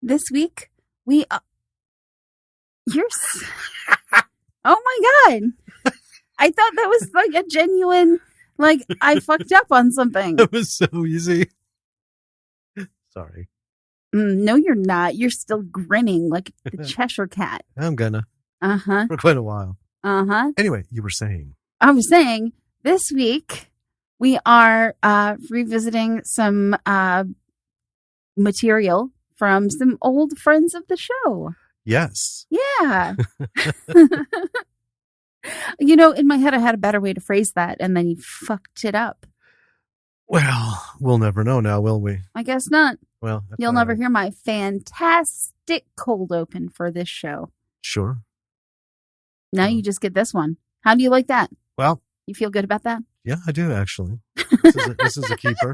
This week, we... you're... Oh my God. I thought that was like a genuine, like, I fucked up on something. It was so easy. Sorry. No, you're not. You're still grinning like the Cheshire Cat. I'm gonna. Uh-huh. For quite a while. Uh-huh. Anyway, you were saying. I was saying, this week, we are revisiting some material from some old friends of the show. Yes. Yeah. In my head, I had a better way to phrase that, and then you fucked it up. Well, we'll never know now, will we? I guess not. Well, you'll never hear my fantastic cold open for this show. Sure. Now you just get this one. How do you like that? Well, you feel good about that? Yeah, I do actually. This is a keeper.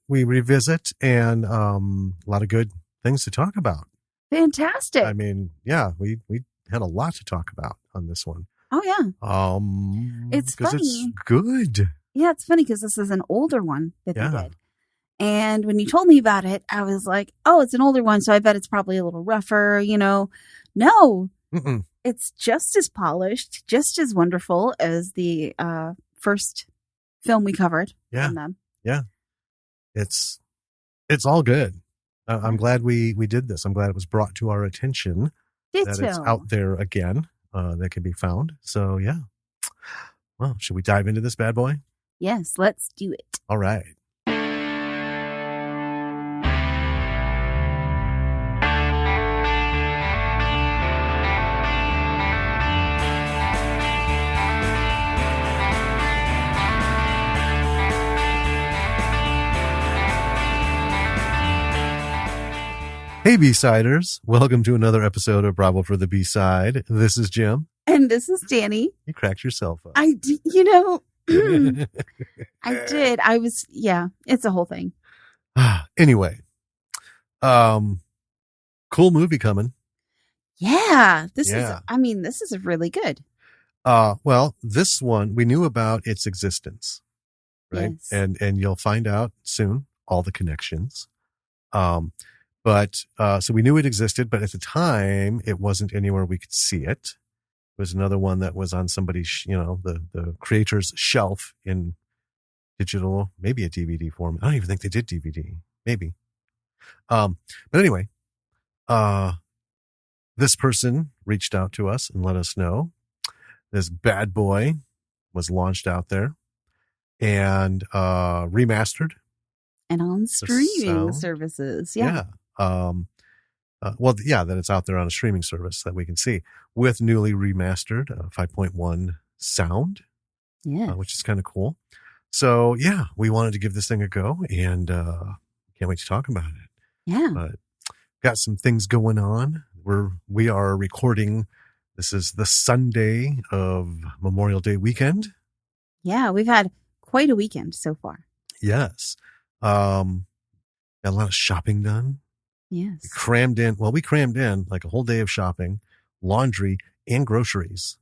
We revisit and a lot of good things to talk about. Fantastic. I mean, yeah, we had a lot to talk about on this one. Oh yeah. It's funny. It's good. Yeah, it's funny because this is an older one that they did. And when you told me about it, I was like, oh, it's an older one, so I bet it's probably a little rougher, No. Mm-mm. It's just as polished, just as wonderful as the first film we covered from them. Yeah. It's all good. I'm glad we did this. I'm glad it was brought to our attention that it's out there again. That can be found. So, yeah. Well, should we dive into this bad boy? Yes, let's do it. All right. Hey, B-Siders. Welcome to another episode of Bravo for the B-Side. This is Jim. And this is Danny. You cracked yourself up. I did, I did. It's a whole thing. Anyway, cool movie coming. Yeah, this is really good. Well, this one, we knew about its existence, right? Yes. And you'll find out soon all the connections. So we knew it existed, but at the time it wasn't anywhere we could see it. It was another one that was on somebody's, the creator's shelf in digital, maybe a DVD form. I don't even think they did DVD, maybe. But anyway, this person reached out to us and let us know this bad boy was launched out there and remastered. And on streaming services. Yeah. That it's out there on a streaming service that we can see with newly remastered 5.1 sound, which is kind of cool. So yeah, we wanted to give this thing a go and can't wait to talk about it. Yeah. But got some things going on. We are recording. This is the Sunday of Memorial Day weekend. Yeah, we've had quite a weekend so far. Yes. Got a lot of shopping done. Yes. We crammed in like a whole day of shopping, laundry, and groceries.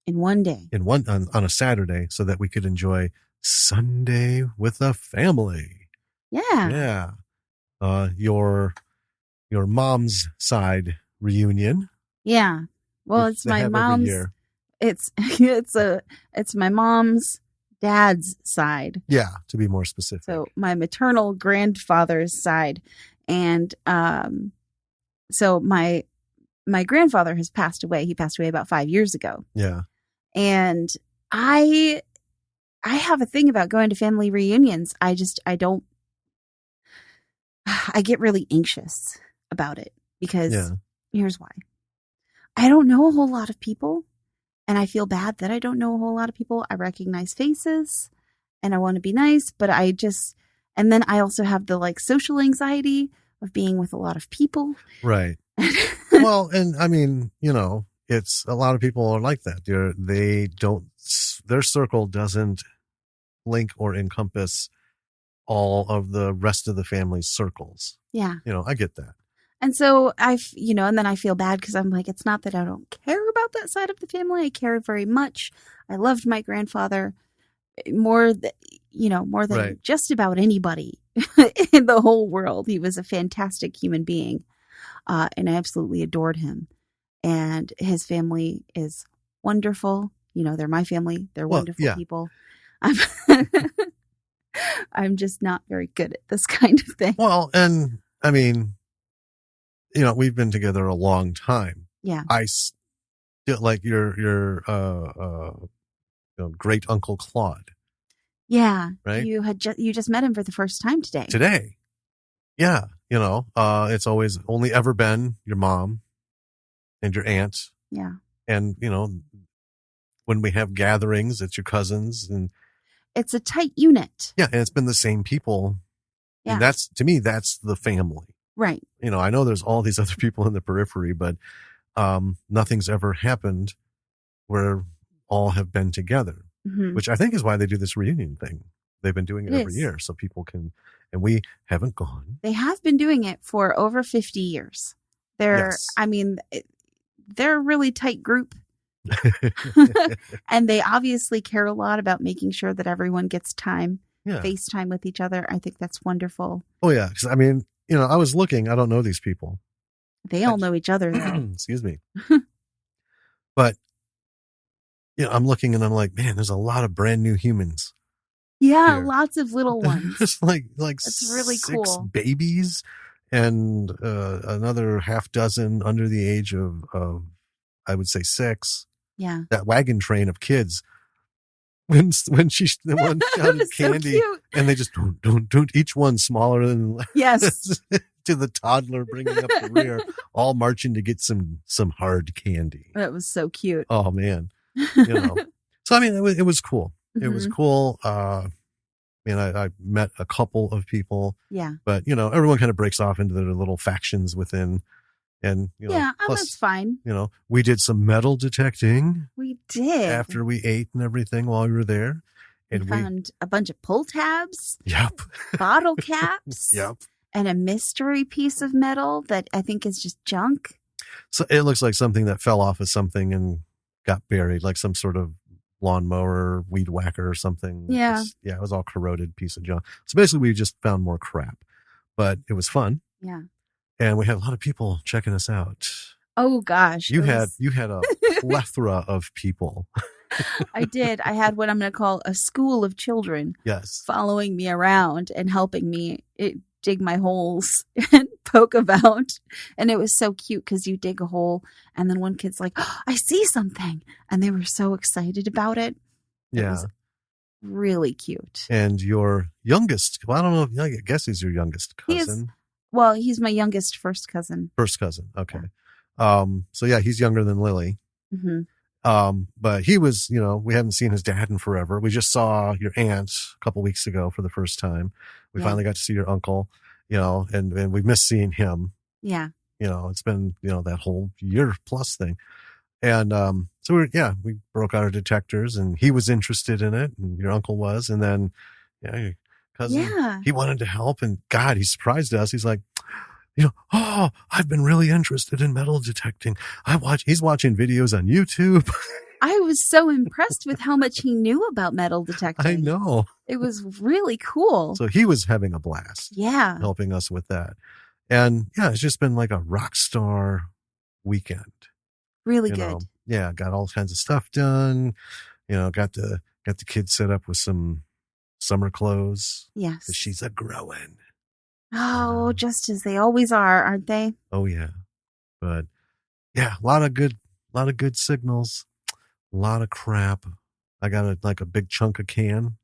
In one day. On a Saturday so that we could enjoy Sunday with the family. Yeah. Yeah. Your mom's side reunion. Yeah. Well, it's my mom's. It's my mom's dad's side. Yeah, to be more specific. So my maternal grandfather's side. And so my grandfather has passed away. He passed away about 5 years ago. Yeah. And I have a thing about going to family reunions. I get really anxious about it because here's why. I don't know a whole lot of people, and I feel bad that I don't know a whole lot of people. I recognize faces and I want to be nice, but and then I also have the social anxiety of being with a lot of people. Right. Well, and I mean, it's a lot of people are like that. Their circle doesn't link or encompass all of the rest of the family's circles. Yeah. I get that. And so and then I feel bad because I'm like, it's not that I don't care about that side of the family. I care very much. I loved my grandfather more than just about anybody in the whole world. He was a fantastic human being. And I absolutely adored him. And his family is wonderful. You know, they're my family. They're wonderful people. I'm, I'm just not very good at this kind of thing. Well, and I mean, you know, we've been together a long time. Yeah. I still like your great uncle Claude. Yeah. Right. You just met him for the first time today. Today. Yeah. You know, it's always only ever been your mom and your aunt. Yeah. And, you know, when we have gatherings, it's your cousins, and it's a tight unit. Yeah. And it's been the same people. Yeah. And that's, to me, that's the family. Right. You know, I know there's all these other people in the periphery, but nothing's ever happened where all have been together, which I think is why they do this reunion thing. They've been doing it every year so people can, and we haven't gone. They have been doing it for over 50 years. I mean, they're a really tight group. And they obviously care a lot about making sure that everyone gets time, FaceTime with each other. I think that's wonderful. Oh, yeah. Because, I mean, you know, I was looking, I don't know these people. They all know each other, though. Excuse me. But, you know, I'm looking and I'm like, man, there's a lot of brand new humans. Yeah, here. Lots of little ones. It's like it's really 6 cool. babies and another half dozen under the age of I would say 6. Yeah. That wagon train of kids. When the one shouted candy, so and they just don't each one smaller than to the toddler bringing up the rear, all marching to get some hard candy. That was so cute. Oh man, you know. So I mean, it was cool. It was cool. I mean, I met a couple of people. Yeah. But you know, everyone kind of breaks off into their little factions within. And, you know, plus, that's fine. You know, we did some metal detecting. We did. After we ate and everything while we were there. And we found a bunch of pull tabs. Yep. Bottle caps. Yep. And a mystery piece of metal that I think is just junk. So it looks like something that fell off of something and got buried, like some sort of lawnmower, weed whacker or something. Yeah. It was all corroded piece of junk. So basically we just found more crap. But it was fun. Yeah. And we had a lot of people checking us out. Oh gosh. You had a plethora of people. I did. I had what I'm going to call a school of children. Yes. Following me around and helping me dig my holes and poke about. And it was so cute because you dig a hole and then one kid's like, oh, I see something. And they were so excited about it. Yeah. It was really cute. And your youngest, well, I don't know. I guess he's your youngest cousin. He's my youngest first cousin. First cousin. Okay. Yeah. So yeah, he's younger than Lily. Mm-hmm. But he was, you know, we haven't seen his dad in forever. We just saw your aunt a couple weeks ago for the first time. We finally got to see your uncle, you know, and we missed seeing him. Yeah. You know, it's been, you know, that whole year plus thing. And, so we broke out our detectors and he was interested in it and your uncle was. And then, your cousin, he wanted to help and God, he surprised us. He's like, you know, I've been really interested in metal detecting. He's watching videos on YouTube. I was so impressed with how much he knew about metal detecting. I know. It was really cool. So he was having a blast. Yeah. Helping us with that. And it's just been like a rock star weekend. Really good. Yeah. Got all kinds of stuff done. You know, got the kids set up with some summer clothes. Yes. She's a growing. Oh, just as they always are, aren't they? Oh yeah. But yeah, a lot of good signals, a lot of crap. I got a big chunk of can,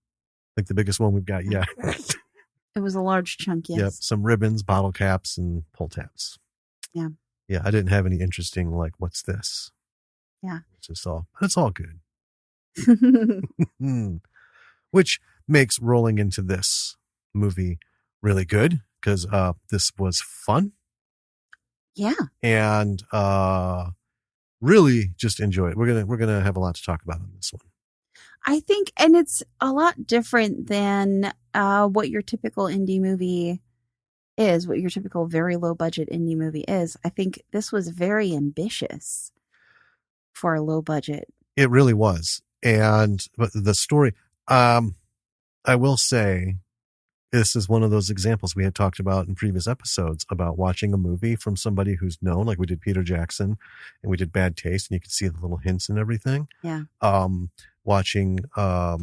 like the biggest one we've got yet. It was a large chunk, yes. Yep. Some ribbons, bottle caps, and pull tabs. Yeah. Yeah. I didn't have any interesting, like, what's this? Yeah. It's all good. Which makes rolling into this movie really good because this was fun. Yeah. And really just enjoy it. We're gonna have a lot to talk about on this one. I think, and it's a lot different than what your typical indie movie is, what your typical very low budget indie movie is. I think this was very ambitious for a low budget. It really was. But the story, I will say, this is one of those examples we had talked about in previous episodes about watching a movie from somebody who's known, like we did Peter Jackson and we did Bad Taste, and you could see the little hints and everything. Yeah. Watching Attack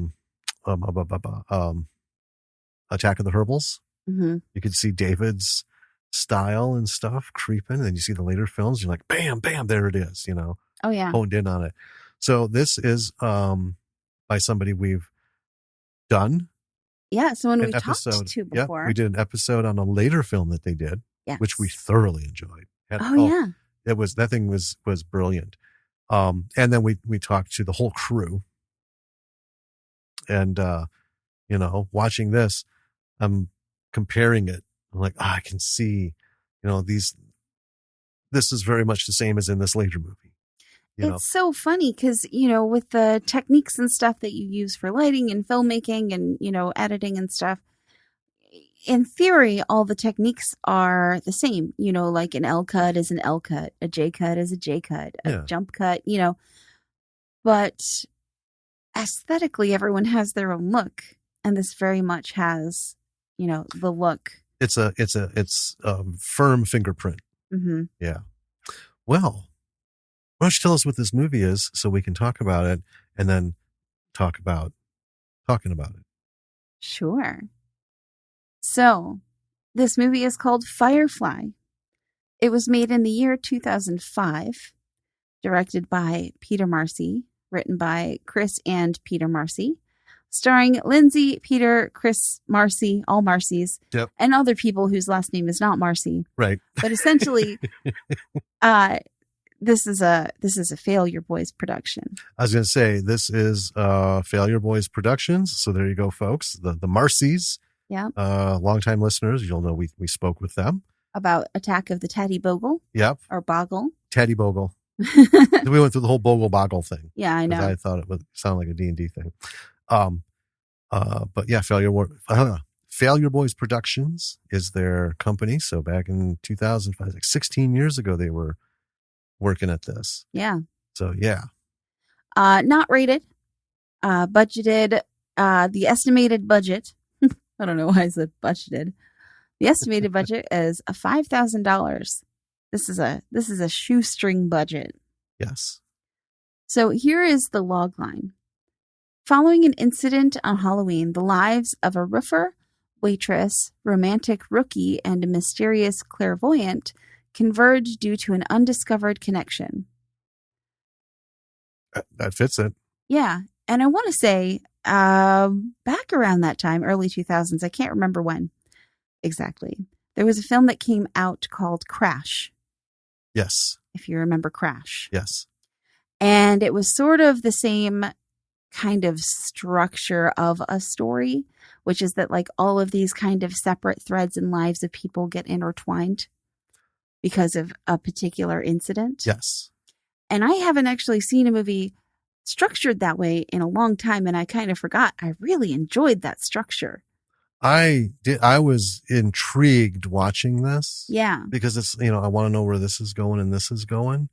of the Herbals. Mm-hmm. You could see David's style and stuff creeping, and then you see the later films, you're like, bam, bam, there it is, you know. Oh yeah. Honed in on it. So this is by somebody we've done. Yeah, someone we talked to before. Yeah, we did an episode on a later film that they did, which we thoroughly enjoyed. Yeah. That thing was brilliant. And then we talked to the whole crew. And you know, watching this, I'm comparing it. I'm like, I can see, you know, this is very much the same as in this later movie. It's so funny because, you know, with the techniques and stuff that you use for lighting and filmmaking and, you know, editing and stuff, in theory, all the techniques are the same. You know, like an L cut is an L cut, a J cut is a J cut, a jump cut, you know. But aesthetically, everyone has their own look. And this very much has, you know, the look. It's a firm fingerprint. Mm-hmm. Yeah. Well, why don't you tell us what this movie is so we can talk about it and then talking about it. Sure. So, this movie is called Firefly. It was made in the year 2005, directed by Peter Marcy, written by Chris and Peter Marcy, starring Lindsay, Peter, Chris, Marcy, all Marcys, and other people whose last name is not Marcy. Right. But essentially, this is a Failureboys production. I was going to say, this is Failureboys Productions. So there you go, folks. The Marcys. Yeah. Longtime listeners, you'll know we spoke with them. About Attack of the Teddy Bogle. Yep. Or Boggle. Teddy Bogle. We went through the whole Bogle Boggle thing. Yeah, I know. I thought it would sound like a D&D thing. But yeah, Failureboys Productions is their company. So back in 2005, like 16 years ago, they were working at this. Yeah. So yeah. Not rated. Budgeted. The estimated budget. I don't know why I said budgeted. The estimated budget is $5,000. This is a shoestring budget. Yes. So here is the log line. Following an incident on Halloween, the lives of a roofer, waitress, romantic rookie, and a mysterious clairvoyant converge due to an undiscovered connection. That fits it. Yeah. And I want to say, back around that time, early 2000s, I can't remember when exactly, there was a film that came out called Crash. Yes. If you remember Crash. Yes. And it was sort of the same kind of structure of a story, which is that like all of these kind of separate threads and lives of people get intertwined because of a particular incident. Yes. And I haven't actually seen a movie structured that way in a long time, and I kind of forgot. I really enjoyed that structure. I was intrigued watching this. Yeah. Because it's, you know, I want to know where this is going and this is going.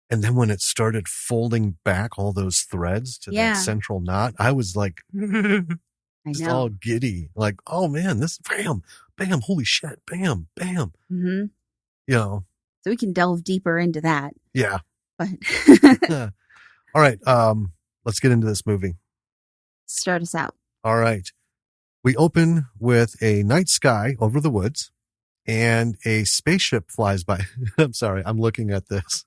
And then when it started folding back all those threads to that central knot, I was like, just all giddy. Like, oh man, this, bam, bam, holy shit, bam, bam. Mm-hmm. You know. So we can delve deeper into that. Yeah. But all right. Let's get into this movie. Start us out. All right. We open with a night sky over the woods and a spaceship flies by. I'm sorry. I'm looking at this.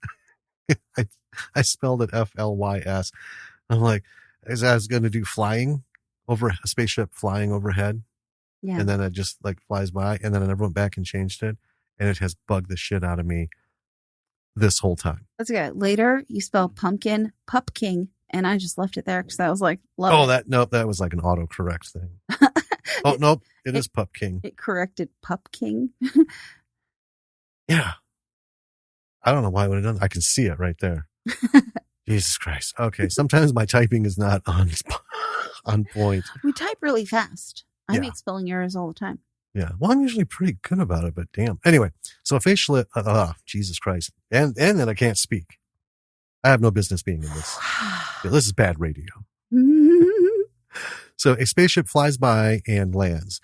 I spelled it Flys. I'm like, I was going to do flying over a spaceship flying overhead. Yeah. And then it just like flies by, and then I never went back and changed it. And it has bugged the shit out of me this whole time. That's good. Later, you spell pumpkin, Pupking, and I just left it there because I was like, that was like an autocorrect thing. It is Pupking. It corrected Pupking. Yeah. I don't know why I would have done that. I can see it right there. Jesus Christ. Okay. Sometimes my typing is not on point. We type really fast. I make spelling errors all the time. Yeah. Well, I'm usually pretty good about it, but damn. Anyway, so a facial, Jesus Christ. And then I can't speak. I have no business being in this. This is bad radio. So a spaceship flies by and lands.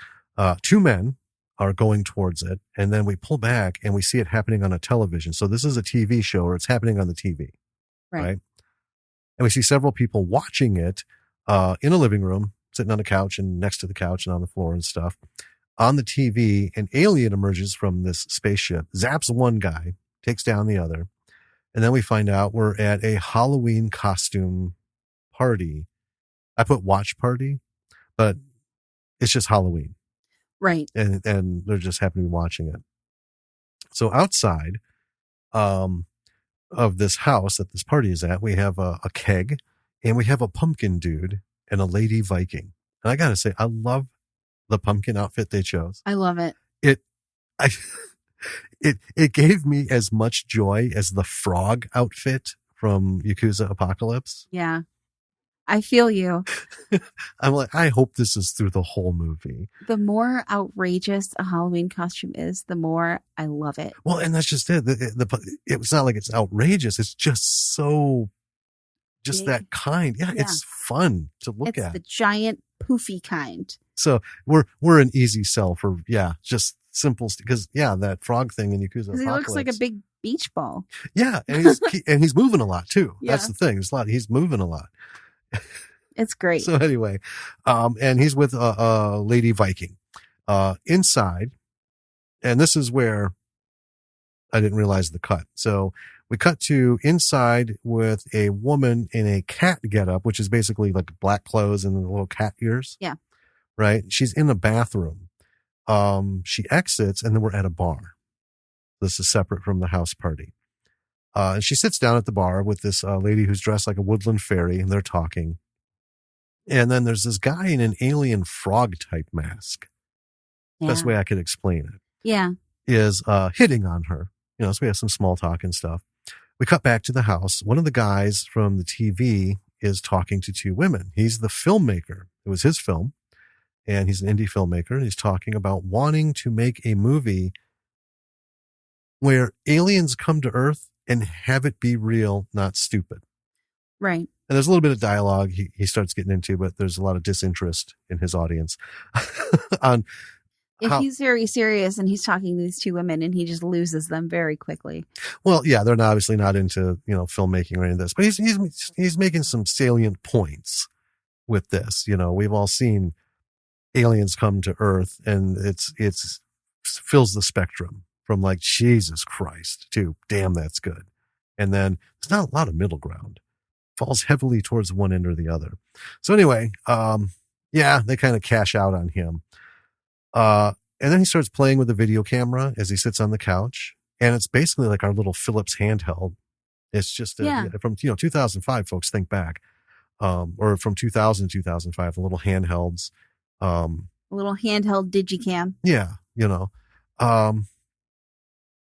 Two men are going towards it, and then we pull back and we see it happening on a television. So this is a TV show, or it's happening on the TV, right? And we see several people watching it in a living room, sitting on a couch and next to the couch and on the floor and stuff. On the TV, an alien emerges from this spaceship, zaps one guy, takes down the other. And then we find out we're at a Halloween costume party. I put watch party, but it's just Halloween. Right. And they're just happen to be watching it. So outside of this house that this party is at, we have a keg, and we have a pumpkin dude and a lady Viking. And I got to say, I love the pumpkin outfit they chose. I love it. It gave me as much joy as the frog outfit from Yakuza Apocalypse. Yeah. I feel you. I'm like, I hope this is through the whole movie. The more outrageous a Halloween costume is, the more I love it. Well, and that's just it. It's not like it's outrageous. It's just so, just big. That kind. Yeah, it's fun to look at. It's the giant poofy kind. So we're an easy sell for, just simple, because that frog thing in Yakuza Apocalypse. He looks like a big beach ball. Yeah, and he's moving a lot too. Yeah. That's the thing. He's moving a lot. It's great. So anyway, and he's with a lady Viking inside, and this is where I didn't realize the cut. So we cut to inside with a woman in a cat getup, which is basically like black clothes and little cat ears. Yeah. Right. She's in a bathroom. She exits, and then we're at a bar. This is separate from the house party. And she sits down at the bar with this lady who's dressed like a woodland fairy, and they're talking. And then there's this guy in an alien frog type mask. Yeah. Best way I could explain it. Yeah. Is hitting on her. So we have some small talk and stuff. We cut back to the house. One of the guys from the TV is talking to two women. He's the filmmaker. It was his film. And he's an indie filmmaker. And he's talking about wanting to make a movie where aliens come to Earth and have it be real, not stupid. Right. And there's a little bit of dialogue he starts getting into, but there's a lot of disinterest in his audience. He's very serious and he's talking to these two women and he just loses them very quickly. Well, yeah, they're obviously not into, filmmaking or any of this, but he's making some salient points with this. We've all seen aliens come to Earth, and it's fills the spectrum from like, Jesus Christ, to damn, that's good. And then there's not a lot of middle ground. Falls heavily towards one end or the other. So anyway, they kind of cash out on him. And then he starts playing with the video camera as he sits on the couch. And it's basically like our little Philips handheld. It's just from 2005, folks, think back. Or from 2000 to 2005, the little handhelds. A little handheld digicam. Yeah,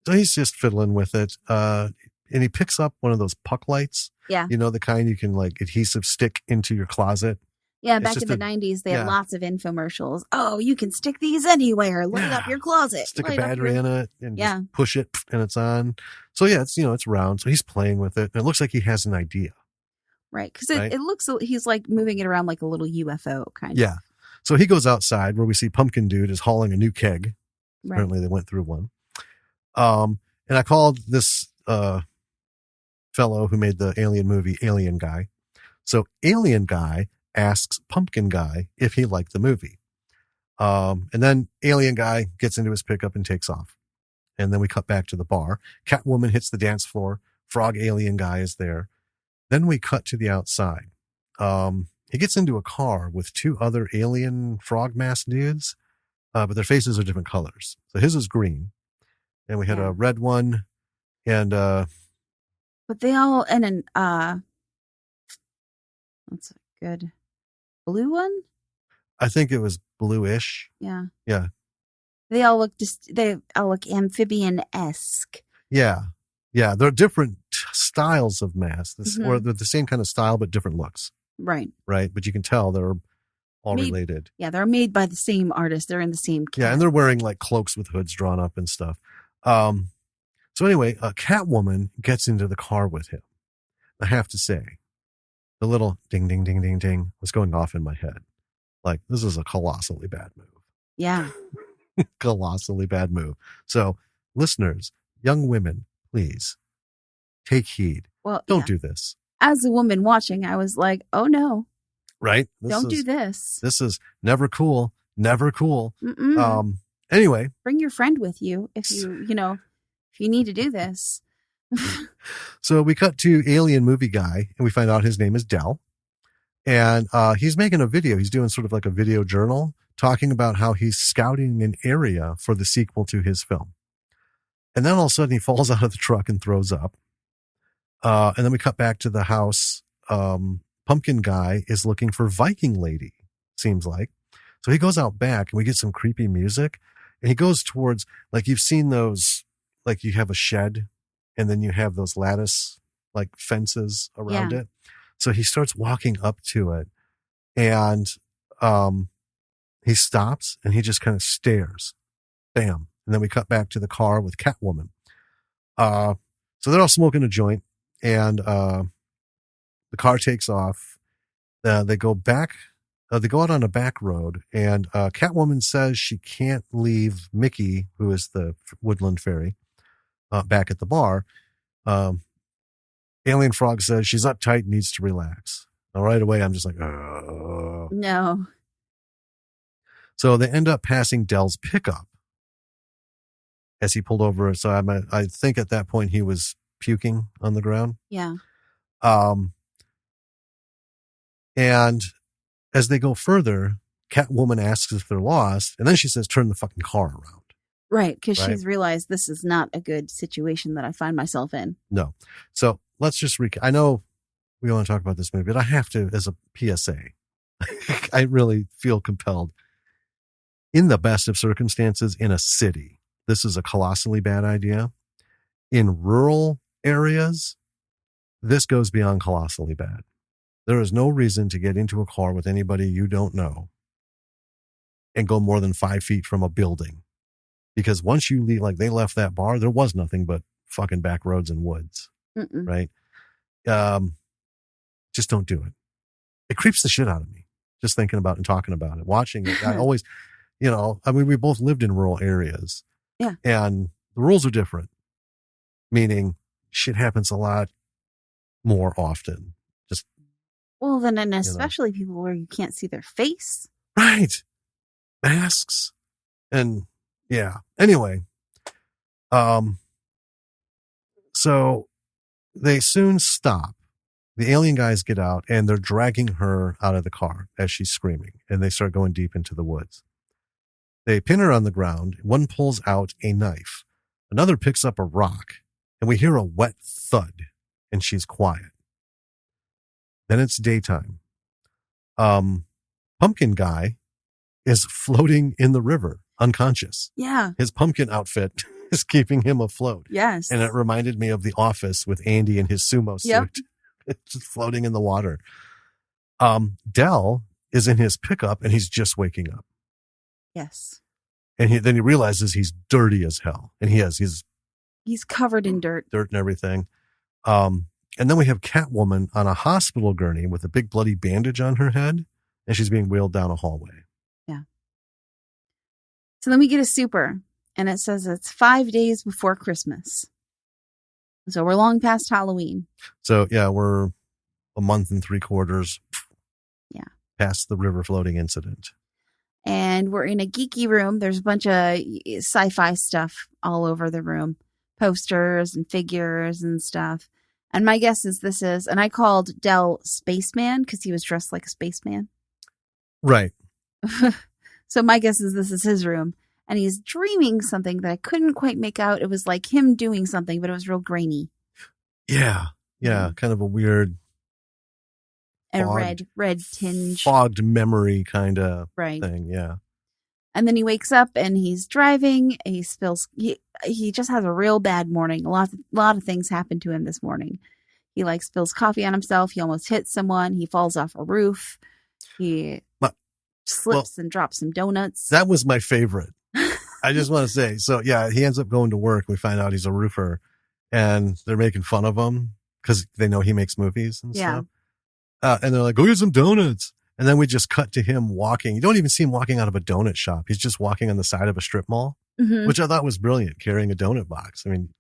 so he's just fiddling with it. And he picks up one of those puck lights. Yeah. The kind you can like adhesive stick into your closet. Yeah, back in the 90s, they had lots of infomercials. Oh, you can stick these anywhere. Light up your closet. Stick a battery in it and just push it and it's on. So it's round. So he's playing with it. And it looks like he has an idea. Right. Because it looks, he's like moving it around like a little UFO kind of. Yeah. So he goes outside where we see Pumpkin Dude is hauling a new keg. Right. Apparently they went through one. And I called this fellow who made the alien movie Alien Guy. So Alien Guy asks Pumpkin Guy if he liked the movie. And then Alien Guy gets into his pickup and takes off. And then we cut back to the bar. Catwoman hits the dance floor. Frog Alien Guy is there. Then we cut to the outside. He gets into a car with two other alien frog mask dudes, but their faces are different colors. So his is green. And we had a red one and but they all what's a good blue one? I think it was bluish. Yeah. Yeah. They all look amphibian-esque. Yeah. Yeah. They're different styles of masks, or they're the same kind of style, but different looks. Right. Right. But you can tell they're all related. Yeah. They're made by the same artist. They're in the same cat. Yeah. And they're wearing like cloaks with hoods drawn up and stuff. So anyway, Catwoman gets into the car with him. I have to say, the little ding, ding, ding, ding, ding was going off in my head. Like, this is a colossally bad move. Yeah. Colossally bad move. So, listeners, young women, please take heed. Well, don't do this. As a woman watching, I was like, oh no. Right? Don't do this. This is never cool. Never cool. Mm-mm. Anyway. Bring your friend with you if you need to do this. So we cut to Alien Movie Guy, and we find out his name is Del. And he's making a video. He's doing sort of like a video journal talking about how he's scouting an area for the sequel to his film. And then all of a sudden he falls out of the truck and throws up. And then we cut back to the house. Pumpkin Guy is looking for Viking Lady, seems like. So he goes out back and we get some creepy music. And he goes towards, like, you've seen those, like you have a shed and then you have those lattice, like, fences around it. So he starts walking up to it and he stops and he just kind of stares. Bam. And then we cut back to the car with Catwoman. So they're all smoking a joint and the car takes off. They go back. They go out on a back road and Catwoman says she can't leave Mickey, who is the woodland fairy, back at the bar. Alien Frog says she's uptight, needs to relax. Now, right away, I'm just like, no. So they end up passing Del's pickup as he pulled over. So I think at that point he was puking on the ground. Yeah. And as they go further, Catwoman asks if they're lost, and then she says, turn the fucking car around. Right, because she's realized this is not a good situation that I find myself in. No. So let's just I know we want to talk about this movie, but I have to, as a PSA, I really feel compelled. In the best of circumstances, in a city, this is a colossally bad idea. In rural areas, this goes beyond colossally bad. There is no reason to get into a car with anybody you don't know and go more than 5 feet from a building. Because once you leave, like they left that bar, there was nothing but fucking back roads and woods. Mm-mm. Right? Just don't do it. It creeps the shit out of me. Just thinking about and talking about it, watching it. I always, we both lived in rural areas. Yeah. And the rules are different. Meaning shit happens a lot more often. And especially people where you can't see their face. Right. Masks. And yeah. Anyway. So they soon stop. The alien guys get out and they're dragging her out of the car as she's screaming, and they start going deep into the woods. They pin her on the ground. One pulls out a knife. Another picks up a rock, and we hear a wet thud, and she's quiet. Then it's daytime. Pumpkin Guy is floating in the river, unconscious. Yeah. His pumpkin outfit is keeping him afloat. Yes. And it reminded me of The Office with Andy in his sumo suit. Yep. It's just floating in the water. Del is in his pickup and he's just waking up. Yes. And then he realizes he's dirty as hell. And he's covered in dirt. Dirt and everything. And then we have Catwoman on a hospital gurney with a big bloody bandage on her head, and she's being wheeled down a hallway. Yeah. So then we get a super, and it says it's 5 days before Christmas. So we're long past Halloween. So yeah, we're a month and 3/4. Yeah. Past the river floating incident. And we're in a geeky room. There's a bunch of sci-fi stuff all over the room. Posters and figures and stuff. And my guess is and I called Del Spaceman because he was dressed like a spaceman. Right. So my guess is this is his room. And he's dreaming something that I couldn't quite make out. It was like him doing something, but it was real grainy. Yeah. Yeah. Kind of a weird. And red tinge. Fogged memory kind of right. thing. Yeah. And then he wakes up and he's driving. And he spills. He just has a real bad morning. A lot of things happen to him this morning. He spills coffee on himself. He almost hits someone. He falls off a roof. He slips and drops some donuts. That was my favorite. I just want to say. So yeah, he ends up going to work. We find out he's a roofer, and they're making fun of him because they know he makes movies and stuff. And they're like, "Go get some donuts." And then we just cut to him walking. You don't even see him walking out of a donut shop. He's just walking on the side of a strip mall, which I thought was brilliant, carrying a donut box. I mean,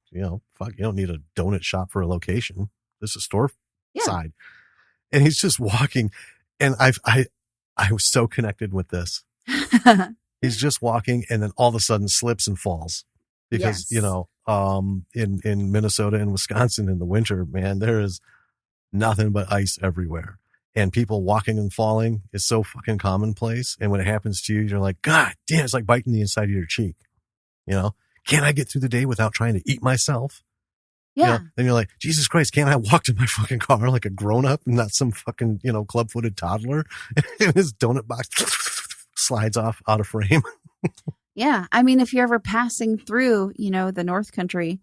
fuck, you don't need a donut shop for a location. This is a store side. And he's just walking. And I was so connected with this. He's just walking and then all of a sudden slips and falls because, in Minnesota and Wisconsin in the winter, man, there is nothing but ice everywhere. And people walking and falling is so fucking commonplace. And when it happens to you, you're like, God damn, it's like biting the inside of your cheek. Can't I get through the day without trying to eat myself? Yeah. Then you're like, Jesus Christ, can't I walk to my fucking car like a grown up and not some fucking, club-footed toddler? And his donut box slides off out of frame. Yeah. I mean, if you're ever passing through, the North Country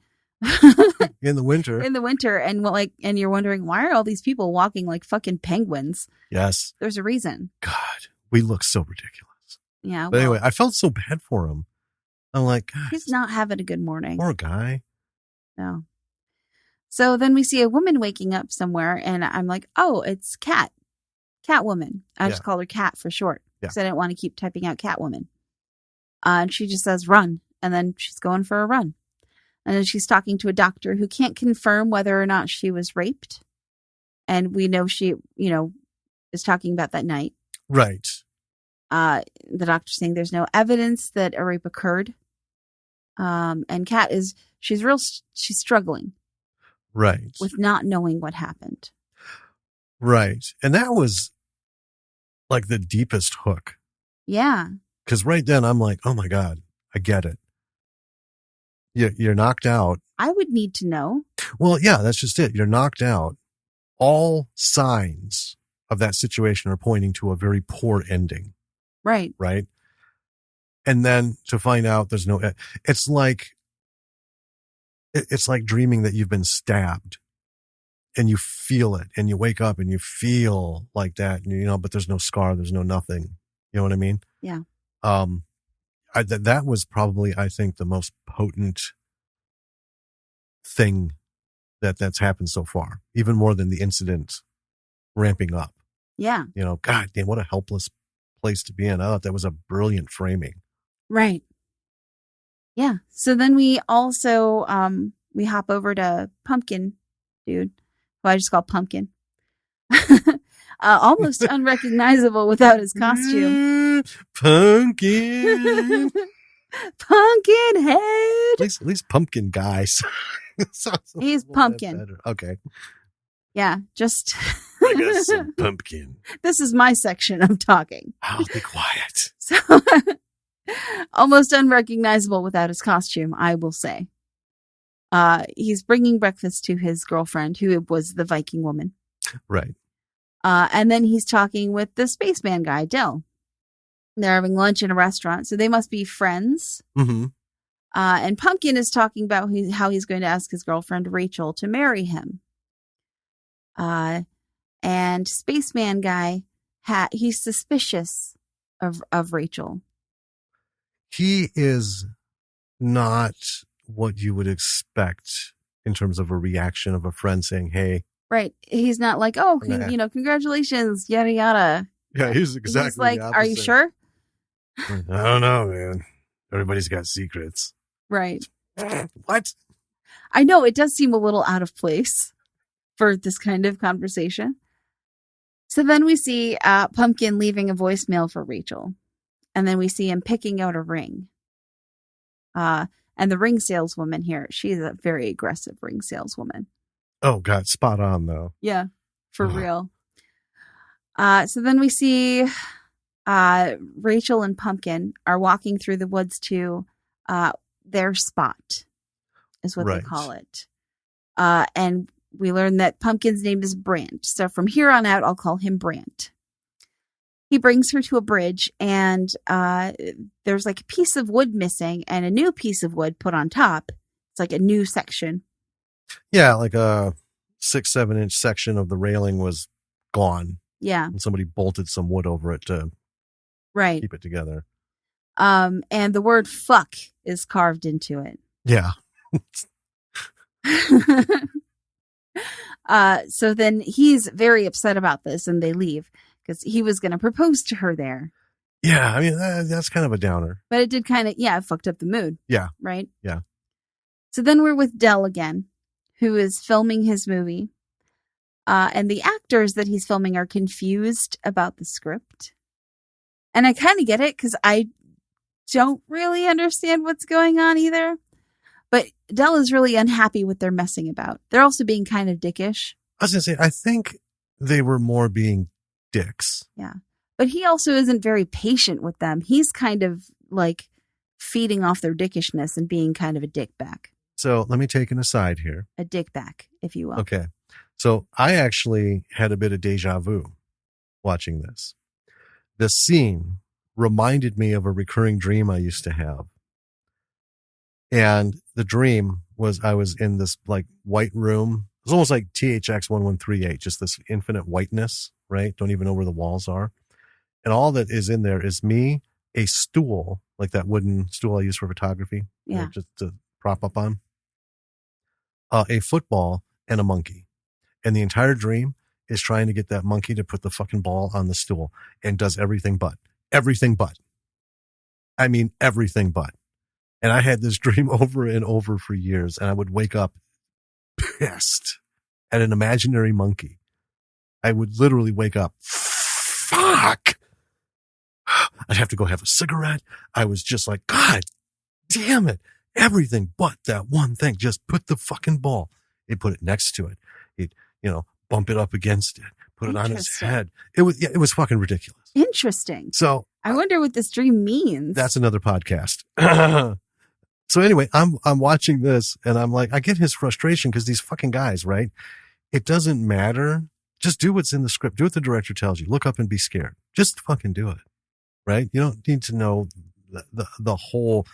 in the winter, and you're wondering, why are all these people walking like fucking penguins? Yes. There's a reason. God, we look so ridiculous. Yeah. But anyway, I felt so bad for him. I'm like, God, he's not having a good morning. Poor guy. No. So then we see a woman waking up somewhere, and I'm like, oh, it's Catwoman. I just call her Cat for short because I didn't want to keep typing out Catwoman. And she just says run, and then she's going for a run. And then she's talking to a doctor who can't confirm whether or not she was raped. And we know she, is talking about that night. Right. The doctor's saying there's no evidence that a rape occurred. And Kat she's struggling. Right. With not knowing what happened. Right. And that was like the deepest hook. Yeah. Because right then I'm like, oh my God, I get it. You're knocked out. I would need to know. Well, yeah, that's just it. You're knocked out. All signs of that situation are pointing to a very poor ending. Right. Right. And then to find out there's no, it's like dreaming that you've been stabbed and you feel it and you wake up and you feel like that, and, but there's no scar, there's no nothing. You know what I mean? Yeah. That was probably, I think, the most potent thing that's happened so far, even more than the incident ramping up. Yeah. God damn, what a helpless place to be in. I thought that was a brilliant framing. Right. Yeah. So then we also, we hop over to Pumpkin Dude, who I just call Pumpkin. Almost unrecognizable without his costume. Pumpkin. Pumpkin head. At least Pumpkin guys. He's Pumpkin. Okay. Yeah, just. I got some pumpkin. This is my section of talking. I'll be quiet. So, almost unrecognizable without his costume, I will say. He's bringing breakfast to his girlfriend, who was the Viking woman. Right. And then he's talking with the spaceman guy, Del. They're having lunch in a restaurant, so they must be friends. Mm-hmm. And Pumpkin is talking about how he's going to ask his girlfriend, Rachel, to marry him. And spaceman guy, he's suspicious of Rachel. He is not what you would expect in terms of a reaction of a friend saying, hey. Right. He's not like, oh, congratulations, yada, yada. Yeah, he's exactly he's like, the opposite. Are you sure? I don't know, man. Everybody's got secrets. Right. What? I know, it does seem a little out of place for this kind of conversation. So then we see Pumpkin leaving a voicemail for Rachel. And then we see him picking out a ring. And the ring saleswoman here, she's a very aggressive ring saleswoman. Oh, God, spot on, though. Yeah, for real. So then we see Rachel and Pumpkin are walking through the woods to their spot, is what they call it. And we learn that Pumpkin's name is Brant. So from here on out, I'll call him Brant. He brings her to a bridge, and there's like a piece of wood missing and a new piece of wood put on top. It's like a new section. Yeah, like a 6-7 inch section of the railing was gone. Yeah. And somebody bolted some wood over it to keep it together. And the word fuck is carved into it. Yeah. So then he's very upset about this, and they leave because he was going to propose to her there. Yeah, I mean, that's kind of a downer. But it did kind of, it fucked up the mood. Yeah. Right? Yeah. So then we're with Del again, who is filming his movie. And the actors that he's filming are confused about the script. And I kind of get it because I don't really understand what's going on either. But Del is really unhappy with their messing about. They're also being kind of dickish. I was going to say, I think they were more being dicks. Yeah. But he also isn't very patient with them. He's kind of like feeding off their dickishness and being kind of a dick back. So let me take an aside here. A dick back, if you will. Okay. So I actually had a bit of deja vu watching this. This scene reminded me of a recurring dream I used to have. And the dream was I was in this like white room. It was almost like THX 1138, just this infinite whiteness, right? Don't even know where the walls are. And all that is in there is me, a stool, like that wooden stool I use for photography, just to prop up on, a football, and a monkey. And the entire dream is trying to get that monkey to put the fucking ball on the stool and does everything but. I mean, everything but. And I had this dream over and over for years, and I would wake up pissed at an imaginary monkey. I would literally wake up, fuck! I'd have to go have a cigarette. I was just like, God damn it. Everything but that one thing. Just put the fucking ball. He'd put it next to it. He'd, bump it up against it, put it on his head. It was fucking ridiculous. Interesting. So I wonder what this dream means. That's another podcast. So anyway, I'm watching this and I'm like, I get his frustration because these fucking guys, right? It doesn't matter. Just do what's in the script. Do what the director tells you. Look up and be scared. Just fucking do it. Right? You don't need to know the whole,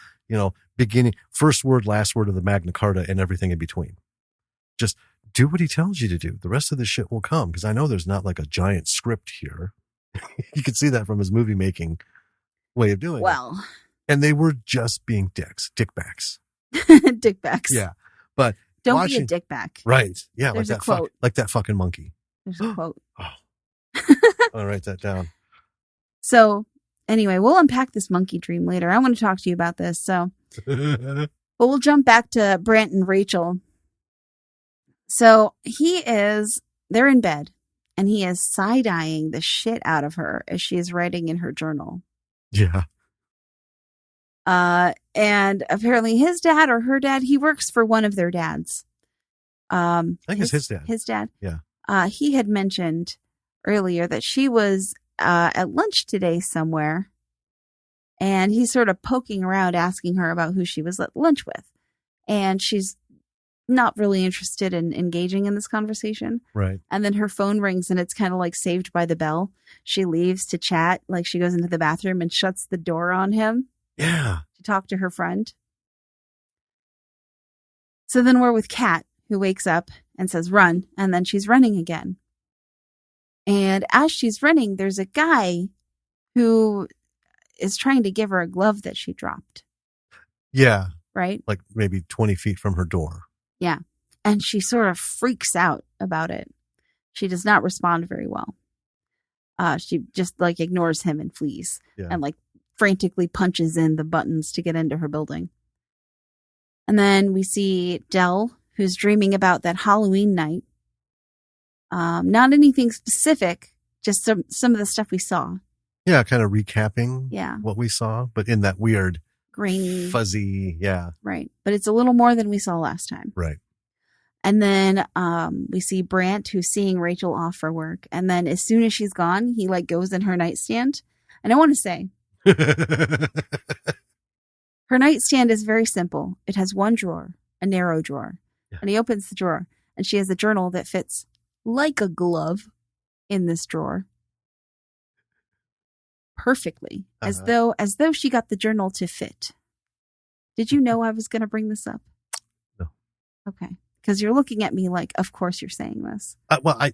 beginning, first word, last word of the Magna Carta and everything in between. Just do what he tells you to do. The rest of the shit will come because I know there's not like a giant script here. You can see that from his movie making way of doing it. Well. And they were just being dickbacks. Dickbacks. Yeah. But don't be a dickback. Right. Yeah. There's like a quote. Like that fucking monkey. There's a quote. Oh. I'll write that down. So anyway, we'll unpack this monkey dream later. I want to talk to you about this. So, but we'll jump back to Brant and Rachel. So they're in bed and he is side-eyeing the shit out of her as she is writing in her journal. Yeah. And apparently his dad or her dad, he works for one of their dads. I think it's his dad. His dad. Yeah. He had mentioned earlier that she was at lunch today somewhere. And he's sort of poking around asking her about who she was at lunch with. And she's not really interested in engaging in this conversation. Right. And then her phone rings and it's kind of like Saved by the Bell. She leaves to chat, like she goes into the bathroom and shuts the door on him. Yeah. To talk to her friend. So then we're with Kat, who wakes up and says, run. And then she's running again. And as she's running, there's a guy who is trying to give her a glove that she dropped. Yeah. Right? Like maybe 20 feet from her door. Yeah. And she sort of freaks out about it. She does not respond very well. She just like ignores him and flees. Yeah. And like frantically punches in the buttons to get into her building. And then we see Del, who's dreaming about that Halloween night. Not anything specific, just some of the stuff we saw. Yeah, kind of recapping what we saw, but in that weird, grainy, fuzzy, Right. But it's a little more than we saw last time. Right. And then we see Brant, who's seeing Rachel off for work. And then as soon as she's gone, he like goes in her nightstand. And I want to say, her nightstand is very simple. It has one drawer, a narrow drawer. Yeah. And he opens the drawer and she has a journal that fits like a glove in this drawer. Perfectly. As though she got the journal to fit. Did you know I was going to bring this up? No. Okay. Because you're looking at me like, of course you're saying this. Well, I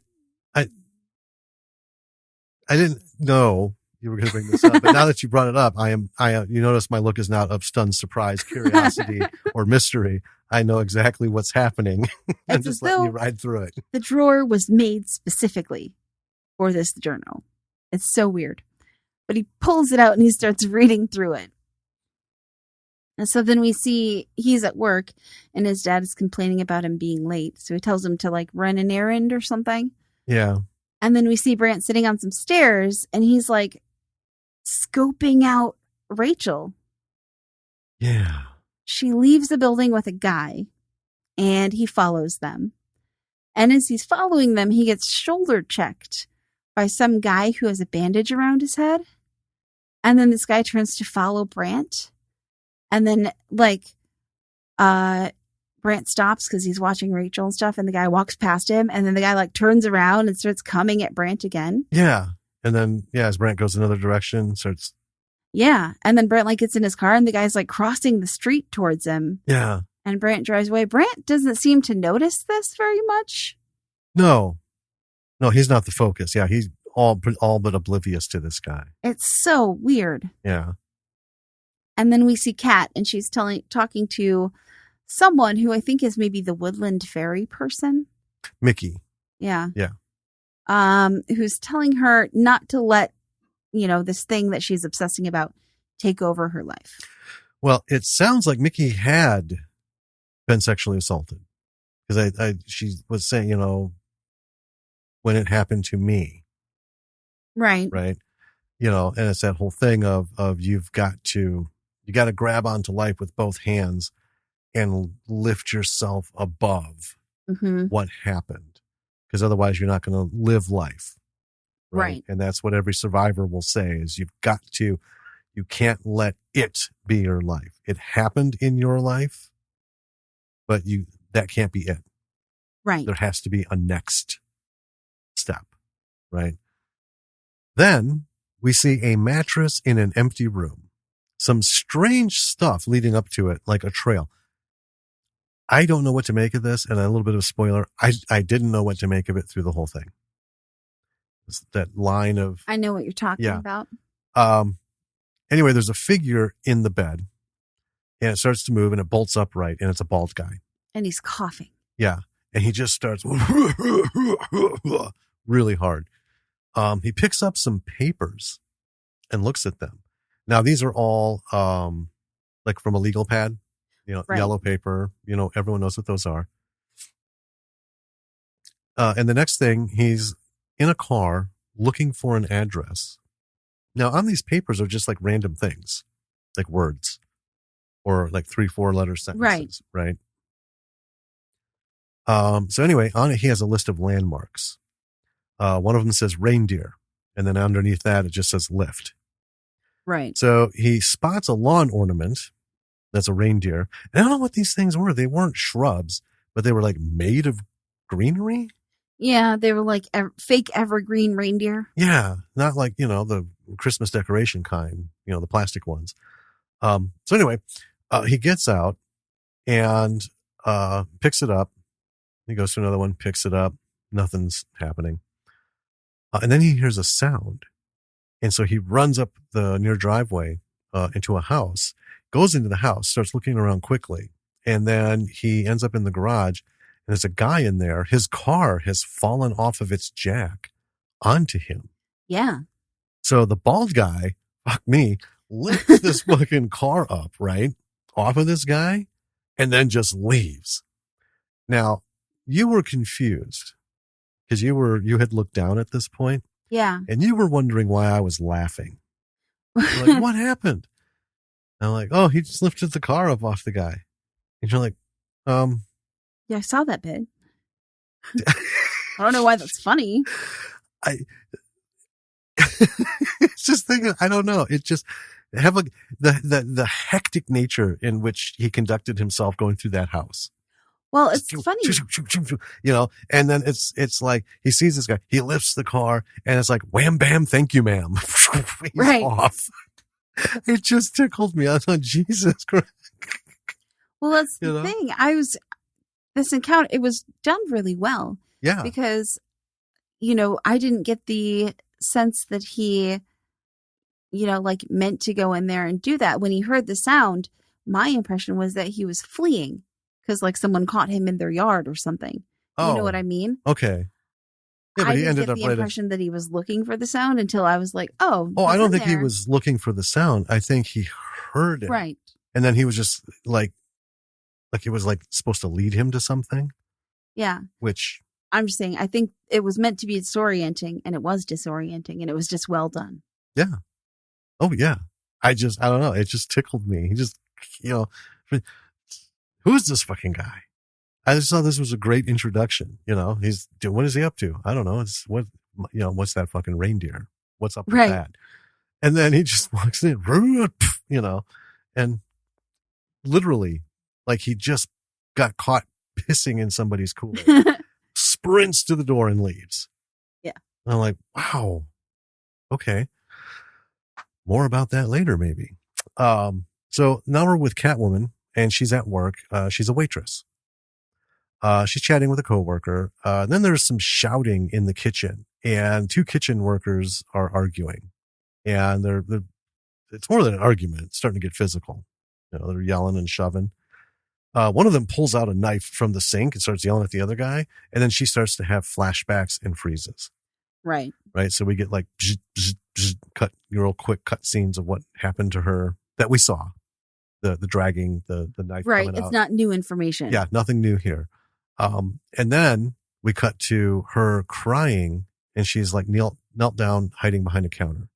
didn't know you were going to bring this up, but now that you brought it up, you notice my look is not of stunned surprise, curiosity, or mystery. I know exactly what's happening and just let me ride through it. The drawer was made specifically for this journal. It's so weird. But he pulls it out and he starts reading through it. And so then we see he's at work and his dad is complaining about him being late. So he tells him to like run an errand or something. Yeah. And then we see Brant sitting on some stairs and he's like scoping out Rachel. Yeah. She leaves the building with a guy and he follows them. And as he's following them, he gets shoulder checked by some guy who has a bandage around his head. And then this guy turns to follow Brant. And then, like, Brant stops because he's watching Rachel and stuff. And the guy walks past him. And then the guy, like, turns around and starts coming at Brant again. Yeah. And then, as Brant goes another direction, starts. Yeah. And then Brant, like, gets in his car and the guy's, like, crossing the street towards him. Yeah. And Brant drives away. Brant doesn't seem to notice this very much. No, he's not the focus. Yeah, he's all but oblivious to this guy. It's so weird. Yeah. And then we see Kat, and she's talking to someone who I think is maybe the woodland fairy person. Mickey. Yeah. Yeah. Who's telling her not to let, this thing that she's obsessing about take over her life. Well, it sounds like Mickey had been sexually assaulted. Because she was saying, when it happened to me. Right. Right. And it's that whole thing of you got to grab onto life with both hands and lift yourself above what happened. Because otherwise you're not going to live life. Right. And that's what every survivor will say is you can't let it be your life. It happened in your life, but that can't be it. Right. There has to be a next step. Right. Then we see a mattress in an empty room. Some strange stuff leading up to it, like a trail. I don't know what to make of this, and a little bit of a spoiler. I didn't know what to make of it through the whole thing. It's that line of... I know what you're talking about. Anyway, there's a figure in the bed, and it starts to move, and it bolts upright, and it's a bald guy. And he's coughing. Yeah, and he just starts really hard. He picks up some papers and looks at them. Now, these are all like from a legal pad, right. Yellow paper, everyone knows what those are. And the next thing, he's in a car looking for an address. Now, on these papers are just like random things, like words or like 3-4 letter sentences, right? So anyway, on it, he has a list of landmarks. One of them says reindeer. And then underneath that, it just says lift. Right. So he spots a lawn ornament. That's a reindeer. And I don't know what these things were. They weren't shrubs, but they were like made of greenery. Yeah. They were like fake evergreen reindeer. Yeah. Not like, the Christmas decoration kind, the plastic ones. So anyway, he gets out and picks it up. He goes to another one, picks it up. Nothing's happening. And then he hears a sound. And so he runs up the near driveway into a house, goes into the house, starts looking around quickly. And then he ends up in the garage. And there's a guy in there. His car has fallen off of its jack onto him. Yeah. So the bald guy, fuck me, lifts this fucking car up, right? Off of this guy and then just leaves. Now, you were confused because you had looked down at this point. Yeah. And you were wondering why I was laughing. You're like, what happened? And I'm like, oh, he just lifted the car up off the guy. And you're like, yeah, I saw that bit. I don't know why that's funny. It's just thinking, I don't know. It just have the hectic nature in which he conducted himself going through that house. Well, it's funny, and then it's like he sees this guy, he lifts the car, and it's like wham bam, thank you, ma'am. He's right off. It just tickled me. I thought, Jesus Christ. Well, that's the thing. This encounter, it was done really well. Yeah, because I didn't get the sense that he, like meant to go in there and do that. When he heard the sound, my impression was that he was fleeing. Because like someone caught him in their yard or something. You know what I mean? Okay. Yeah, but I he didn't ended get up the right at. impression that he was looking for the sound until I was like, oh, Oh, I he's don't in think he there. was looking for the sound. I think he heard it. Right. And then he was just like it was like supposed to lead him to something. Yeah. Which I'm just saying, I think it was meant to be disorienting, and it was disorienting, and it was just well done. Yeah. Oh, yeah. I don't know. It just tickled me. He just, who is this fucking guy? I just thought this was a great introduction. What is he up to? I don't know. What's that fucking reindeer? What's up with that? And then he just walks in, and literally, like he just got caught pissing in somebody's Kool-Aid, sprints to the door and leaves. Yeah. And I'm like, wow. Okay. More about that later, maybe. So now we're with Catwoman, and she's at work. She's a waitress. She's chatting with a coworker. Then there's some shouting in the kitchen, and two kitchen workers are arguing. And it's more than an argument. It's starting to get physical. They're yelling and shoving. One of them pulls out a knife from the sink and starts yelling at the other guy. And then she starts to have flashbacks and freezes. Right. Right. So we get like real quick cut scenes of what happened to her that we saw. The dragging, the knife. Right. Coming It's out. not new information. Yeah. Nothing new here. And then we cut to her crying, and she's like knelt down, hiding behind a counter.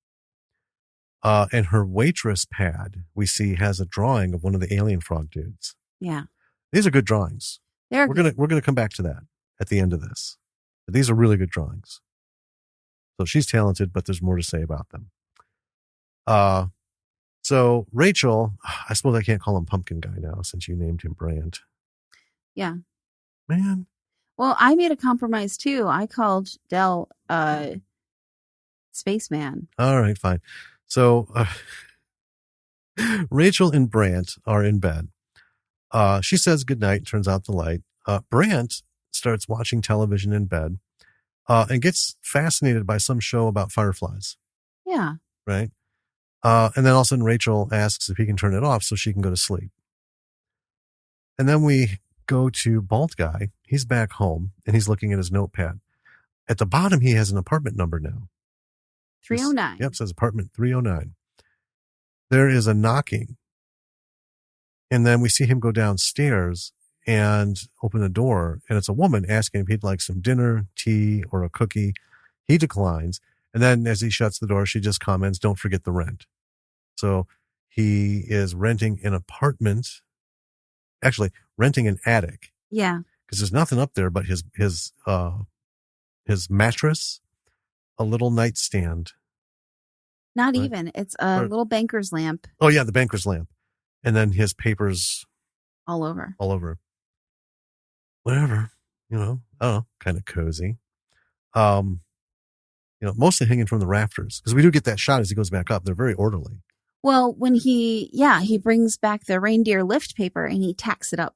And her waitress pad, we see, has a drawing of one of the alien frog dudes. Yeah. These are good drawings. We're gonna come back to that at the end of this. But these are really good drawings. So she's talented, but there's more to say about them. So Rachel, I suppose I can't call him Pumpkin Guy now since you named him Brant. Yeah. Man. Well, I made a compromise too. I called Del Spaceman. All right, fine. So Rachel and Brant are in bed. She says goodnight, turns out the light. Brant starts watching television in bed and gets fascinated by some show about fireflies. Yeah. Right? And then all of a sudden Rachel asks if he can turn it off so she can go to sleep. And then we go to Bald Guy. He's back home and he's looking at his notepad. At the bottom, he has an apartment number now. 309. Yep, says apartment 309. There is a knocking. And then we see him go downstairs and open the door. And it's a woman asking if he'd like some dinner, tea, or a cookie. He declines. And then as he shuts the door, she just comments, don't forget the rent. So he is renting an apartment, actually renting an attic. Yeah. Because there's nothing up there but his mattress, a little nightstand. Not right? Even. It's a little banker's lamp. Oh, yeah, the banker's lamp. And then his papers. All over. Whatever. I don't know, kind of cozy. Mostly hanging from the rafters. Because we do get that shot as he goes back up. They're very orderly. Well, when he brings back the reindeer lift paper and he tacks it up.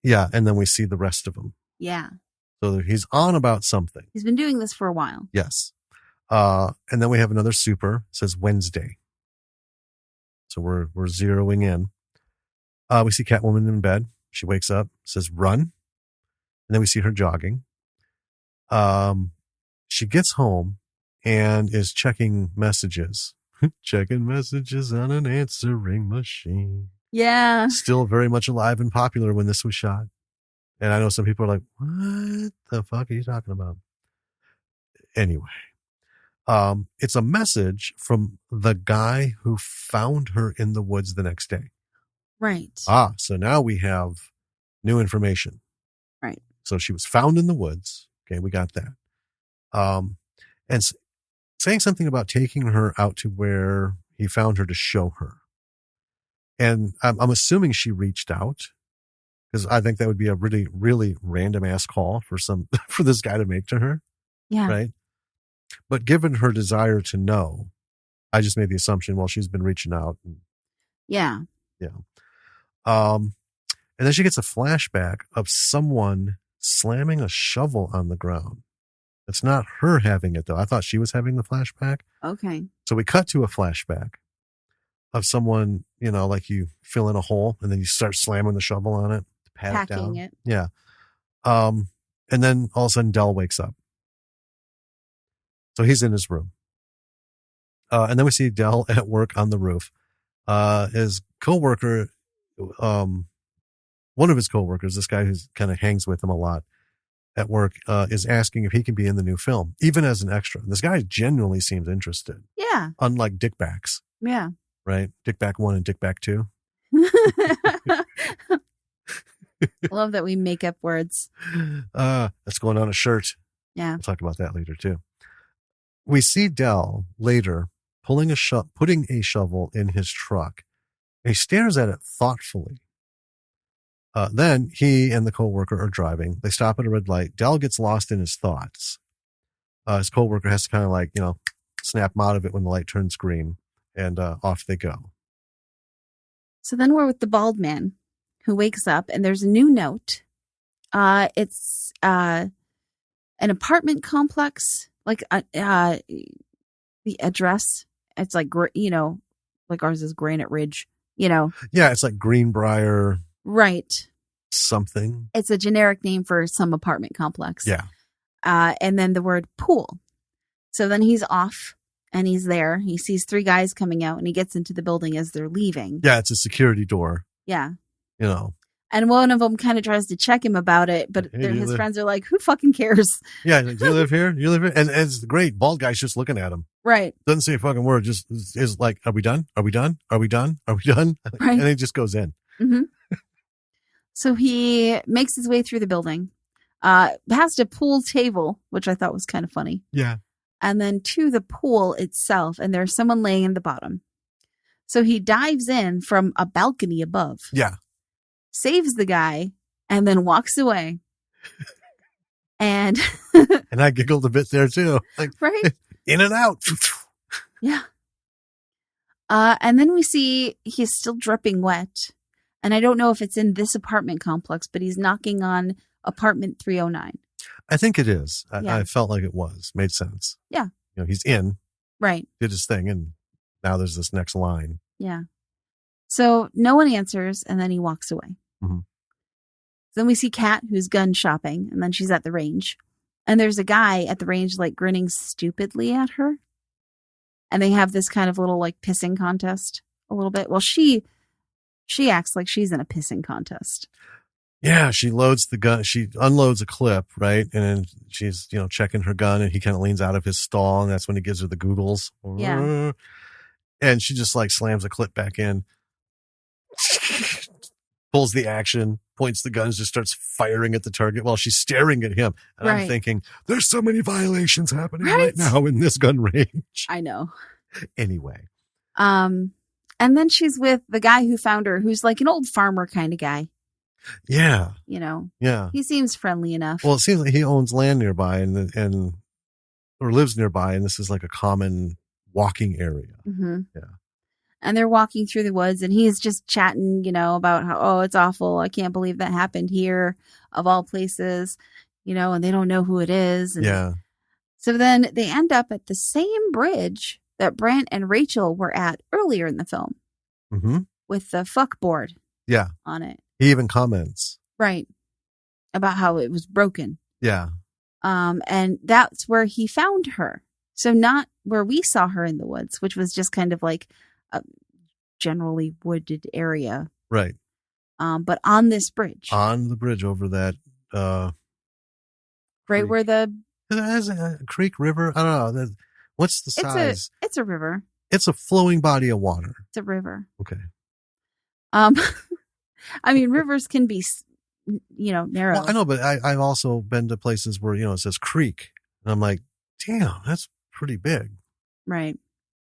Yeah, and then we see the rest of them. Yeah. So he's on about something. He's been doing this for a while. Yes. And then we have another super. It says Wednesday. So we're zeroing in. We see Catwoman in bed. She wakes up, says run. And then we see her jogging. She gets home and is checking messages. Checking messages on an answering machine. Yeah. Still very much alive and popular when this was shot. And I know some people are like, what the fuck are you talking about? Anyway, it's a message from the guy who found her in the woods the next day. Right. So now we have new information. Right. So she was found in the woods. Okay, we got that. And saying something about taking her out to where he found her to show her. And I'm assuming she reached out because I think that would be a really, really random ass call for this guy to make to her. Yeah. Right. But given her desire to know, I just made the assumption, well, she's been reaching out. Yeah. Yeah. And then she gets a flashback of someone slamming a shovel on the ground. It's not her having it, though. I thought she was having the flashback. Okay. So we cut to a flashback of someone, like you fill in a hole and then you start slamming the shovel on it to pat it down. It. Yeah. And then all of a sudden Del wakes up. So he's in his room. And then we see Del at work on the roof. His coworker, one of his coworkers, this guy who kind of hangs with him a lot at work, is asking if he can be in the new film, even as an extra. This guy genuinely seems interested. Yeah. Unlike Dickbacks. Yeah. Right? Dickback 1 and Dickback 2. Love that we make up words. That's going on a shirt. Yeah. We'll talk about that later too. We see Del later putting a shovel in his truck. He stares at it thoughtfully. Then he and the coworker are driving. They stop at a red light. Del gets lost in his thoughts. His coworker has to kind of like, snap him out of it when the light turns green, and off they go. So then we're with the bald man who wakes up, and there's a new note. It's an apartment complex, like the address. It's like, like ours is Granite Ridge, Yeah, it's like Greenbrier. Right. Something. It's a generic name for some apartment complex. Yeah. And then the word pool. So then he's off and he's there. He sees 3 guys coming out and he gets into the building as they're leaving. Yeah, it's a security door. Yeah. And one of them kind of tries to check him about it, but his friends are like, who fucking cares? Yeah, do you live here? You live here? And it's great. Bald guy's just looking at him. Right. Doesn't say a fucking word. Just is like, are we done? Are we done? Are we done? Are we done? Right. And he just goes in. Mm-hmm. So he makes his way through the building, past a pool table, which I thought was kind of funny. Yeah. And then to the pool itself, and there's someone laying in the bottom. So he dives in from a balcony above. Yeah. Saves the guy, and then walks away. And and I giggled a bit there too. Like, right? In and out. Yeah. And then we see he's still dripping wet. And I don't know if it's in this apartment complex, but he's knocking on apartment 309. I think it is. Yeah. I felt like it was. Made sense. Yeah. He's in. Right. Did his thing, and now there's this next line. Yeah. So no one answers, and then he walks away. Mm-hmm. Then we see Kat, who's gun shopping, and then she's at the range. And there's a guy at the range, like, grinning stupidly at her. And they have this kind of little, like, pissing contest a little bit. Well, she acts like she's in a pissing contest. Yeah, she loads the gun. She unloads a clip, right? And then she's, checking her gun, and he kind of leans out of his stall, and that's when he gives her the googles. Yeah. And she just, like, slams a clip back in, pulls the action, points the guns, just starts firing at the target while she's staring at him. And right. I'm thinking, there's so many violations happening right now in this gun range. I know. Anyway. And then she's with the guy who found her, who's like an old farmer kind of guy. Yeah. Yeah. He seems friendly enough. Well, it seems like he owns land nearby or lives nearby, and this is like a common walking area. Mm-hmm. Yeah. And they're walking through the woods, and he's just chatting, about how, it's awful. I can't believe that happened here, of all places, and they don't know who it is. And yeah. So then they end up at the same bridge that Brant and Rachel were at earlier in the film. Mm-hmm. With the fuck board. Yeah. On it. He even comments. Right. About how it was broken. Yeah. And that's where he found her. So not where we saw her in the woods, which was just kind of like a generally wooded area. Right. But on this bridge. On the bridge over that. Right creek. where the. Is it a creek, river? I don't know. What's the size? It's a river. It's a flowing body of water. It's a river. Okay. I mean, rivers can be, narrow. Well, I know, but I've also been to places where, it says creek. And I'm like, damn, that's pretty big. Right.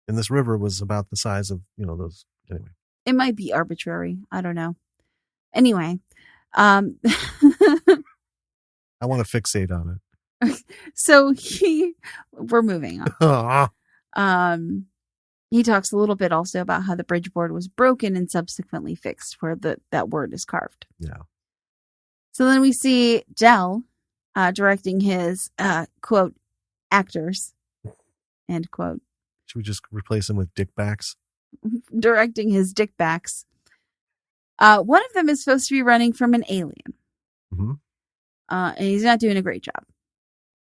And this river was about the size of, those. Anyway. It might be arbitrary. I don't know. Anyway. I want to fixate on it. So we're moving on. He talks a little bit also about how the bridge board was broken and subsequently fixed where that word is carved. Yeah. So then we see Del directing his, quote, actors, end quote. Should we just replace him with dickbacks? Directing his dickbacks. One of them is supposed to be running from an alien. Mm-hmm. And he's not doing a great job.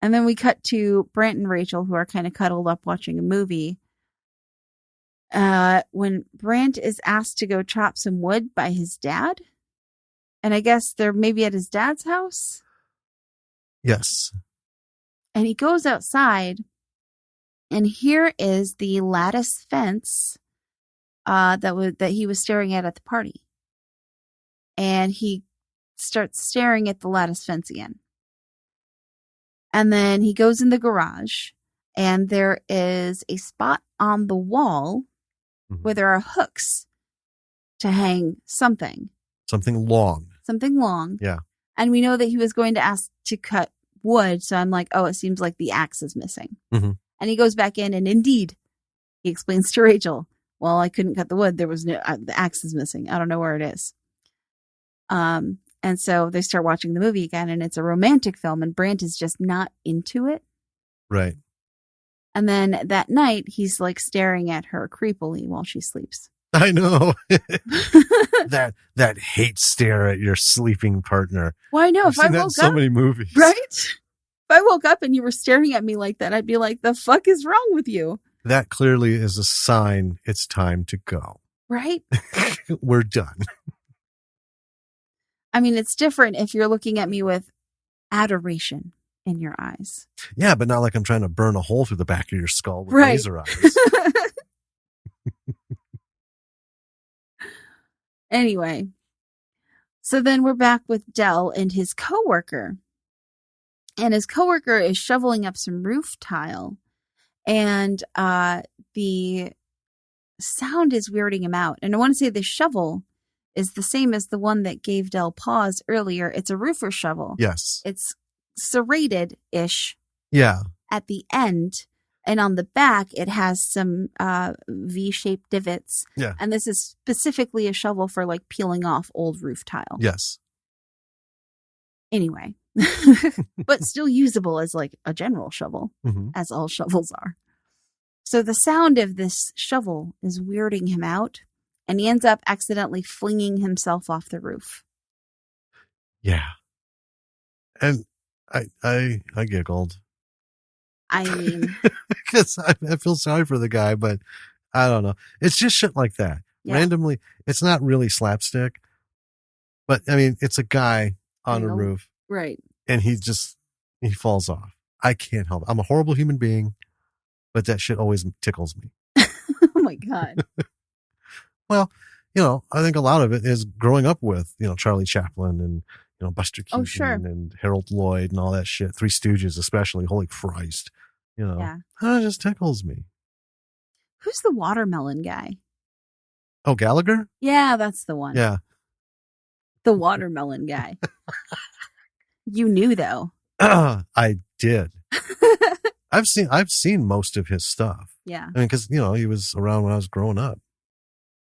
And then we cut to Brent and Rachel, who are kind of cuddled up watching a movie. When Brent is asked to go chop some wood by his dad. And I guess they're maybe at his dad's house. Yes. And he goes outside. And here is the lattice fence that he was staring at the party. And he starts staring at the lattice fence again. And then he goes in the garage, and there is a spot on the wall where there are hooks to hang something. Something long. Something long. Yeah. And we know that he was going to ask to cut wood, so I'm like, oh, it seems like the axe is missing. Mm-hmm. And he goes back in, and indeed, he explains to Rachel, well, I couldn't cut the wood. There was no, the axe is missing. I don't know where it is. And so they start watching the movie again, and it's a romantic film, and Brant is just not into it. Right. And then that night, he's like staring at her creepily while she sleeps. I know. that hate stare at your sleeping partner. Well, I know. I've seen that in so many movies. Right? If I woke up and you were staring at me like that, I'd be like, the fuck is wrong with you? That clearly is a sign it's time to go. Right? We're done. I mean, it's different if you're looking at me with adoration in your eyes. Yeah, but not like I'm trying to burn a hole through the back of your skull with laser eyes. Anyway, so then we're back with Del and his coworker. And his coworker is shoveling up some roof tile. And the sound is weirding him out. And I want to say the shovel is the same as the one that gave Del pause earlier. It's a roofer shovel. Yes. It's serrated-ish. Yeah. At the end. And on the back, it has some V-shaped divots. Yeah. And this is specifically a shovel for like peeling off old roof tile. Yes. Anyway. But still usable as like a general shovel, as all shovels are. So the sound of this shovel is weirding him out, and he ends up accidentally flinging himself off the roof. Yeah. And I giggled. I mean, because I feel sorry for the guy, but I don't know. It's just shit like that. Yeah. Randomly, it's not really slapstick, but I mean, it's a guy on a roof. Right. And he falls off. I can't help it. I'm a horrible human being, but that shit always tickles me. Oh my God. Well, I think a lot of it is growing up with, Charlie Chaplin and, Buster Keaton and Harold Lloyd and all that shit. Three Stooges, especially. Holy Christ. It just tickles me. Who's the watermelon guy? Oh, Gallagher? Yeah, that's the one. Yeah. The watermelon guy. You knew though. I did. I've seen most of his stuff. Yeah. I mean, because, he was around when I was growing up.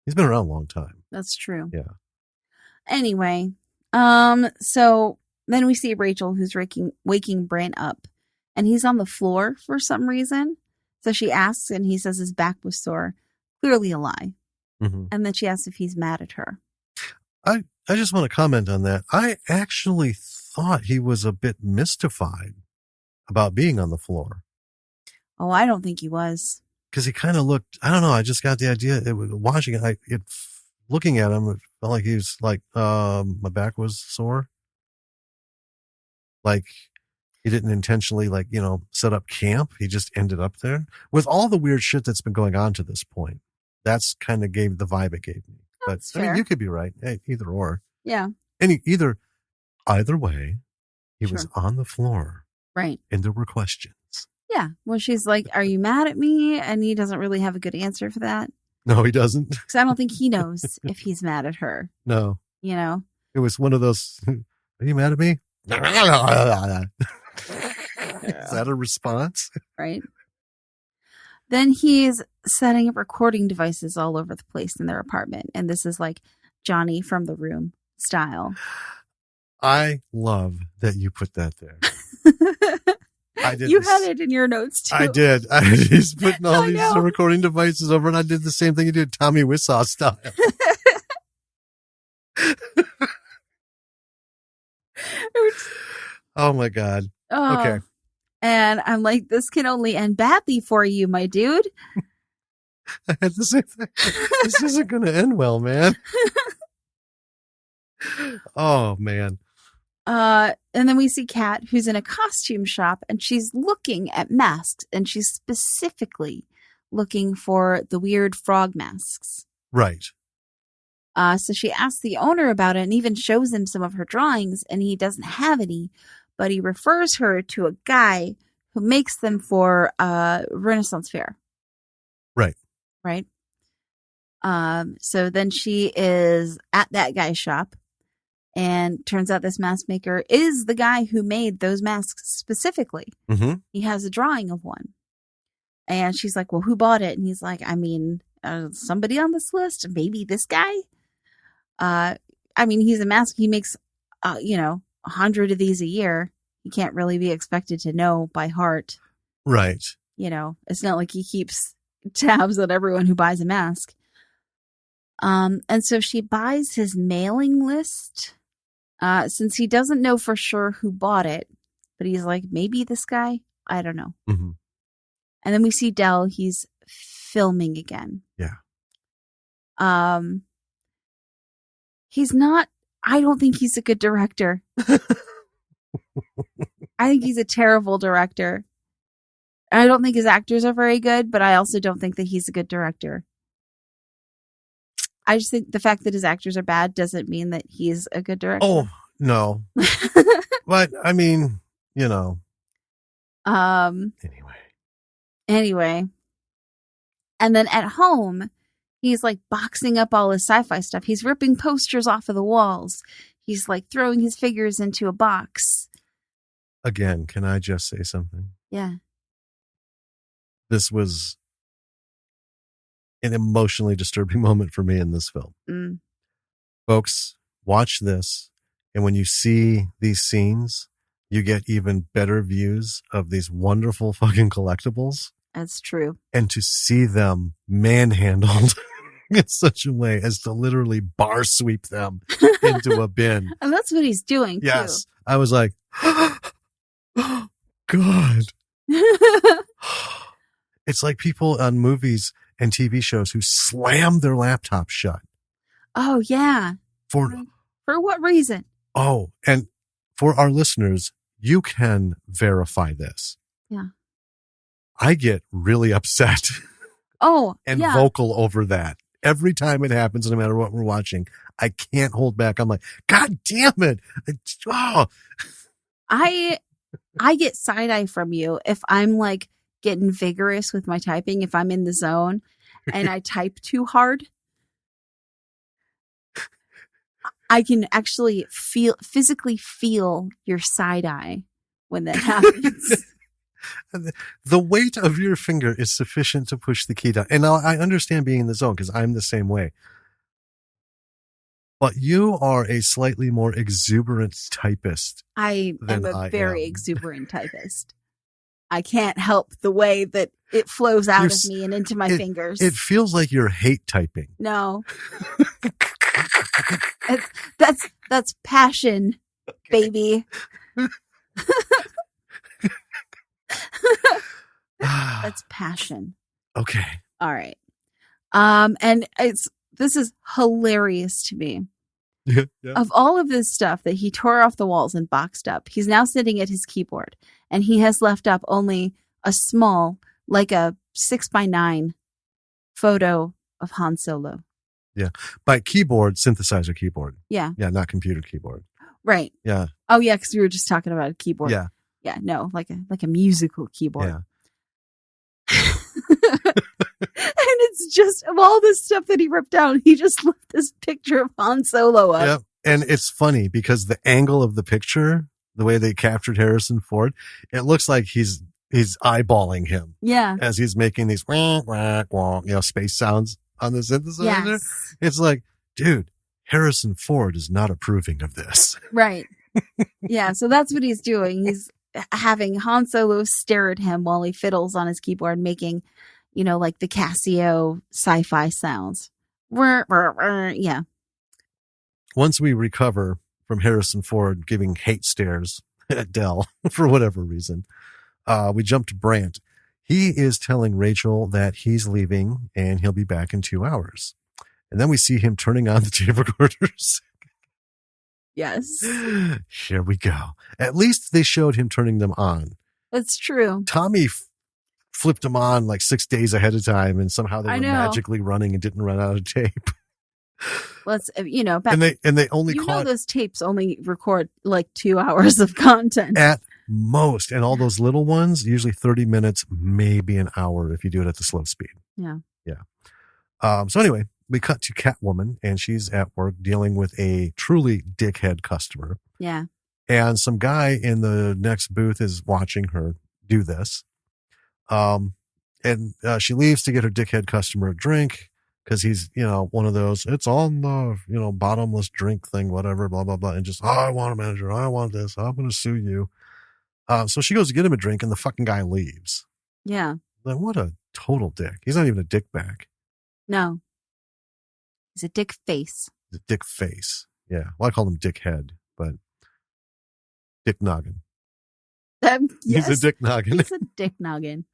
He's been around a long time. That's true. Yeah. Anyway, so then we see Rachel, who's waking Brant up, and he's on the floor for some reason. So she asks, and he says his back was sore. Clearly a lie. Mm-hmm. And then she asks if he's mad at her. I just want to comment on that. I actually thought he was a bit mystified about being on the floor. Oh, I don't think he was. Because he kind of looked, I don't know, I just got the idea, watching it, looking at him, it felt like he was like, my back was sore. Like, he didn't intentionally, set up camp. He just ended up there. With all the weird shit that's been going on to this point, that's kind of gave the vibe it gave me. That's but, fair. I mean, you could be right. Hey, either or. Yeah. And either way, he was on the floor. Right. And there were questions. Yeah. Well, she's like, are you mad at me? And he doesn't really have a good answer for that. No, he doesn't. Because I don't think he knows if he's mad at her. No. It was one of those, are you mad at me? Is that a response? Right. Then he's setting up recording devices all over the place in their apartment. And this is like Johnny from The Room style. I love that you put that there. I did. You had it in your notes too. I did. He's putting all these recording devices over, and I did the same thing you did, Tommy Wiseau style. Oh my God. Oh, okay. And I'm like, this can only end badly for you, my dude. I had the same thing. This isn't going to end well, man. Oh, man. And then we see Kat, who's in a costume shop, and she's looking at masks, and she's specifically looking for the weird frog masks. Right. So she asks the owner about it and even shows him some of her drawings, and he doesn't have any, but he refers her to a guy who makes them for Renaissance Fair. Right. Right. So then she is at that guy's shop, and turns out this mask maker is the guy who made those masks specifically. Mm-hmm. He has a drawing of one. And she's like, well, who bought it? And he's like, I mean, somebody on this list, maybe this guy. I mean, he's a mask. He makes, 100 of these a year. He can't really be expected to know by heart. Right. It's not like he keeps tabs on everyone who buys a mask. And so she buys his mailing list, since he doesn't know for sure who bought it, but he's like, maybe this guy. I don't know. Mm-hmm. And then we see Del. He's filming again. Yeah. He's not. I don't think he's a good director. I think he's a terrible director. I don't think his actors are very good, but I also don't think that he's a good director. I just think the fact that his actors are bad doesn't mean that he's a good director. Oh, no. But, I mean, Anyway. And then at home, he's like boxing up all his sci-fi stuff. He's ripping posters off of the walls. He's like throwing his figures into a box. Again, can I just say something? Yeah. This was an emotionally disturbing moment for me in this film. Mm. Folks, watch this. And when you see these scenes, you get even better views of these wonderful fucking collectibles. That's true. And to see them manhandled in such a way as to literally bar sweep them into a bin. And that's what he's doing, yes. Too. I was like, God. It's like people on movies and TV shows who slam their laptop shut. Oh, yeah. For what reason? Oh, and for our listeners, you can verify this. Yeah. I get really upset. Oh, and vocal over that. Every time it happens, no matter what we're watching, I can't hold back. I'm like, God damn it. I get side eye from you if I'm like getting vigorous with my typing, if I'm in the zone and I type too hard. I can actually physically feel your side eye when that happens. The weight of your finger is sufficient to push the key down. And I understand being in the zone because I'm the same way. But you are a slightly more exuberant typist. I am a very exuberant typist. I can't help the way that it flows out of me and into my fingers. It feels like you're hate typing. No. That's passion, baby. That's passion. Okay. All right. And this is hilarious to me. Yeah. Of all of this stuff that he tore off the walls and boxed up, he's now sitting at his keyboard, and he has left up only a small, like a 6x9 photo of Han Solo. Yeah. By keyboard, synthesizer keyboard. Yeah. Yeah, not computer keyboard. Right. Yeah. Oh, yeah, because we were just talking about a keyboard. Yeah. Yeah, no, like a musical keyboard. Yeah. And it's just, of all this stuff that he ripped out, he just left this picture of Han Solo up. Yep. And it's funny because the angle of the picture, the way they captured Harrison Ford, it looks like he's eyeballing him. Yeah. As he's making these space sounds on the synthesizer. Yes. It's like, dude, Harrison Ford is not approving of this. Right. Yeah. So that's what he's doing. He's having Han Solo stare at him while he fiddles on his keyboard, making, like the Casio sci-fi sounds. Yeah. Once we recover from Harrison Ford giving hate stares at Del for whatever reason, We jump to Brant. He is telling Rachel that he's leaving and he'll be back in 2 hours. And then we see him turning on the tape recorders. Yes. Here we go. At least they showed him turning them on. That's true. Tommy flipped them on like 6 days ahead of time, and somehow they were magically running and didn't run out of tape. Let's, back, and they only caught those tapes only record like 2 hours of content at most, and all those little ones usually 30 minutes, maybe an hour if you do it at the slow speed. Yeah. So anyway, we cut to Catwoman, and she's at work dealing with a truly dickhead customer. Yeah. And some guy in the next booth is watching her do this. And she leaves to get her dickhead customer a drink because he's, one of those, it's on the, bottomless drink thing, whatever, blah, blah, blah. And just, I want a manager. I want this. I'm going to sue you. So she goes to get him a drink, and the fucking guy leaves. Yeah. Like, what a total dick. He's not even a dick bag. No. He's a dick face. He's a dick face. Yeah. Well, I call him dick head, but dick noggin. Yes. He's a dick noggin. He's a dick noggin.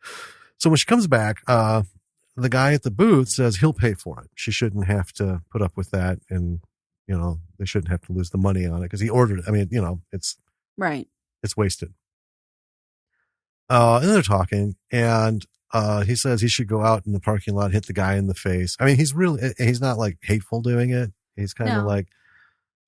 So when she comes back, the guy at the booth says he'll pay for it. She shouldn't have to put up with that. And, they shouldn't have to lose the money on it because he ordered it. I mean, it's right. It's wasted. And they're talking, and he says he should go out in the parking lot, hit the guy in the face. I mean, he's not like hateful doing it. He's kind of like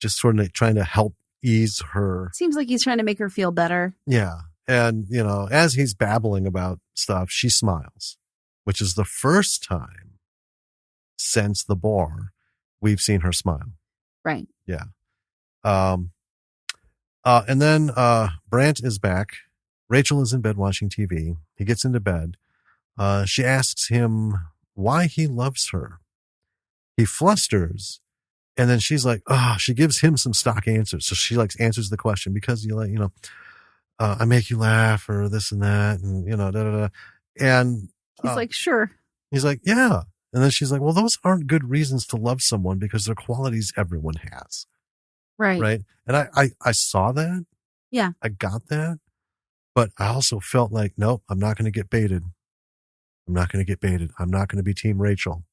just sort of trying to help ease her. Seems like he's trying to make her feel better. Yeah. And, as he's babbling about stuff, she smiles, which is the first time since the bar we've seen her smile. Right. Yeah. And then Brant is back. Rachel is in bed watching TV. He gets into bed. She asks him why he loves her. He flusters. And then she's like, she gives him some stock answers. So she answers the question because I make you laugh or this and that. And, da, da, da. And he's like, sure. He's like, yeah. And then she's like, well, those aren't good reasons to love someone because they're qualities everyone has. Right. Right. And I saw that. Yeah. I got that. But I also felt like, nope, I'm not going to get baited. I'm not going to get baited. I'm not going to be Team Rachel.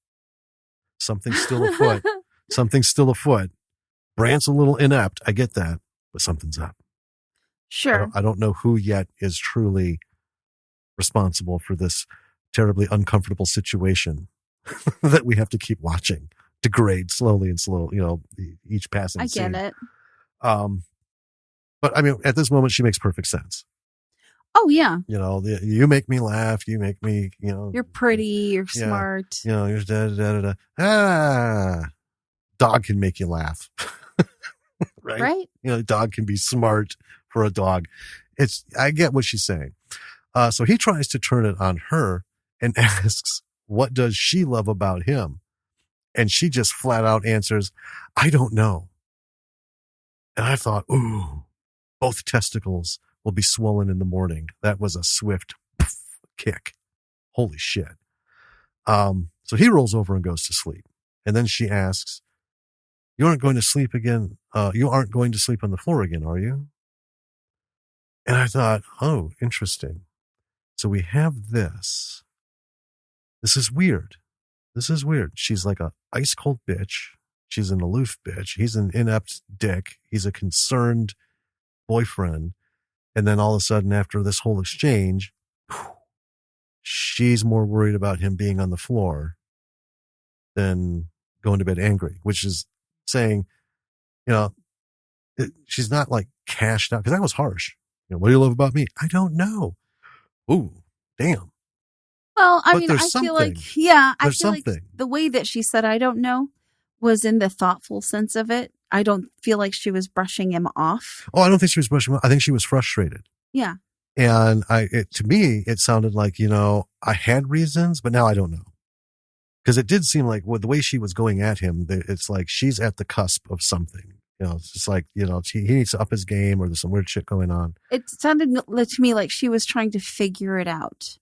Something's still afoot. Something's still afoot. Brant's a little inept. I get that. But something's up. Sure. I don't know who yet is truly responsible for this terribly uncomfortable situation that we have to keep watching degrade slowly and slowly, each passing scene. I get it. But I mean, at this moment, she makes perfect sense. Oh, yeah. You make me laugh. You make me, You're pretty. You're smart. You're dog can make you laugh. Right? Dog can be smart for a dog. I get what she's saying. So he tries to turn it on her and asks, what does she love about him? And she just flat out answers, I don't know. And I thought, ooh, both testicles will be swollen in the morning. That was a swift kick. Holy shit. So he rolls over and goes to sleep. And then she asks, you aren't going to sleep again. You aren't going to sleep on the floor again, are you? And I thought, oh, interesting. So we have this. This is weird. She's like a ice cold bitch. She's an aloof bitch. He's an inept dick. He's a concerned boyfriend. And then all of a sudden, after this whole exchange, she's more worried about him being on the floor than going to bed angry, which is saying, she's not like cashed out, because that was harsh. What do you love about me? I don't know. Ooh, damn. Well, I feel like, I feel like the way that she said, I don't know, was in the thoughtful sense of it. I don't feel like she was brushing him off. Oh, I don't think she was brushing him off. I think she was frustrated. Yeah. And to me, it sounded like, I had reasons, but now I don't know. Because it did seem like the way she was going at him, it's like she's at the cusp of something. It's just like, he needs to up his game, or there's some weird shit going on. It sounded to me like she was trying to figure it out.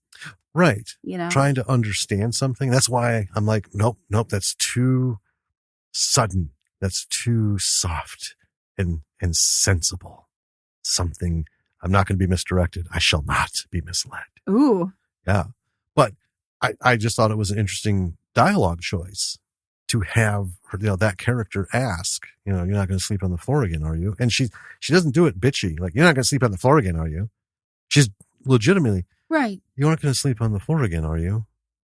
Right. Trying to understand something. That's why I'm like, nope, that's too sudden. That's too soft and sensible. Something I'm not going to be misdirected. I shall not be misled. Ooh. Yeah. But I just thought it was an interesting dialogue choice to have her, that character ask, you're not going to sleep on the floor again, are you? And she doesn't do it bitchy. Like, you're not going to sleep on the floor again, are you? She's legitimately, right. You aren't going to sleep on the floor again, are you?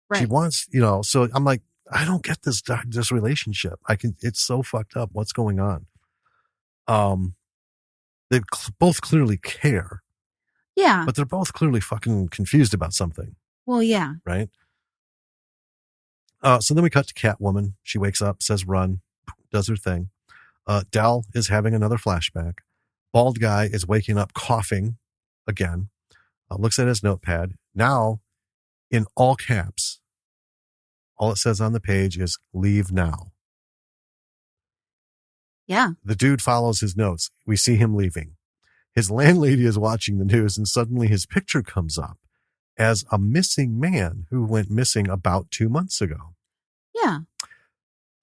Right. She wants, so I'm like, I don't get this relationship. It's so fucked up. What's going on? They both clearly care. Yeah. But they're both clearly fucking confused about something. Well, yeah. Right. So then we cut to Catwoman. She wakes up, says run, does her thing. Dell is having another flashback. Bald guy is waking up coughing again. Looks at his notepad. Now, in all caps, all it says on the page is leave now. Yeah. The dude follows his notes. We see him leaving. His landlady is watching the news, and suddenly his picture comes up as a missing man who went missing about 2 months ago. Yeah.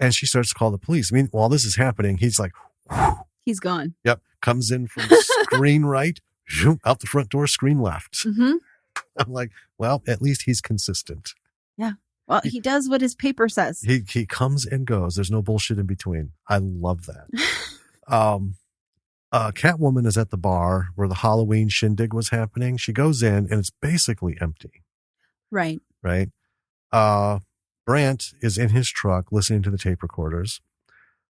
And she starts to call the police. I mean, while this is happening, he's like, whew. He's gone. Yep. Comes in from screen right, out the front door, screen left. Mm-hmm. I'm like, well, at least he's consistent. Yeah. Well, he does what his paper says. He comes and goes. There's no bullshit in between. I love that. Catwoman is at the bar where the Halloween shindig was happening. She goes in and it's basically empty. Right. Right. Brant is in his truck listening to the tape recorders.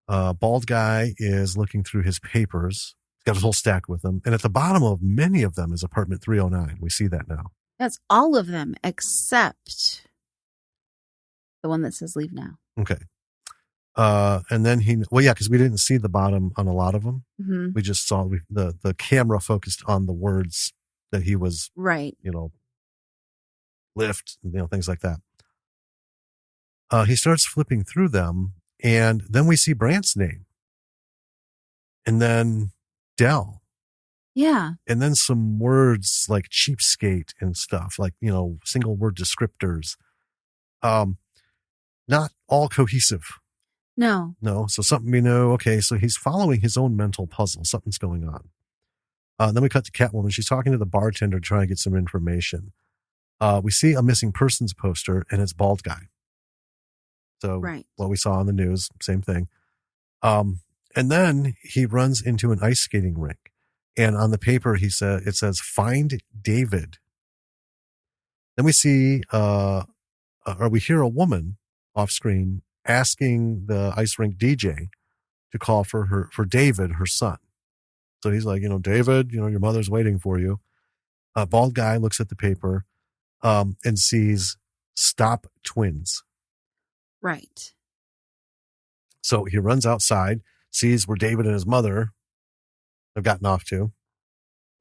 Bald guy is looking through his papers. He's got his whole stack with him. And at the bottom of many of them is apartment 309. We see that now. That's all of them except the one that says leave now. Okay. And then because we didn't see the bottom on a lot of them. Mm-hmm. We just saw the camera focused on the words that he was, right. Lift, things like that. He starts flipping through them, and then we see Brant's name. And then Dell. Yeah. And then some words like cheapskate and stuff, like, single word descriptors. Not all cohesive. No. So something, okay, so he's following his own mental puzzle. Something's going on. Then we cut to Catwoman. She's talking to the bartender trying to get some information. We see a missing persons poster, and it's bald guy. So right. What we saw on the news, same thing. And then he runs into an ice skating rink, and on the paper it says find David. Then we see or we hear a woman off screen asking the ice rink DJ to call for David, her son. So he's like, David, your mother's waiting for you. Bald guy looks at the paper and sees stop twins. Right. So he runs outside, sees where David and his mother have gotten off to.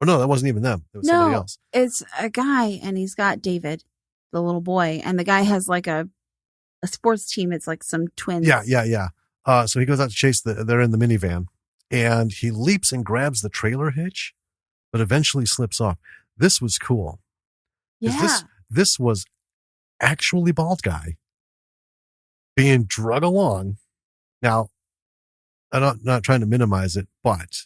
Oh, no, that wasn't even them. It was somebody else. It's a guy, and he's got David, the little boy, and the guy has like a sports team. It's like some twins. Yeah. So he goes out to chase they're in the minivan, and he leaps and grabs the trailer hitch, but eventually slips off. This was cool. Yeah. This was actually bald guy being drug along. Now, I'm not trying to minimize it, but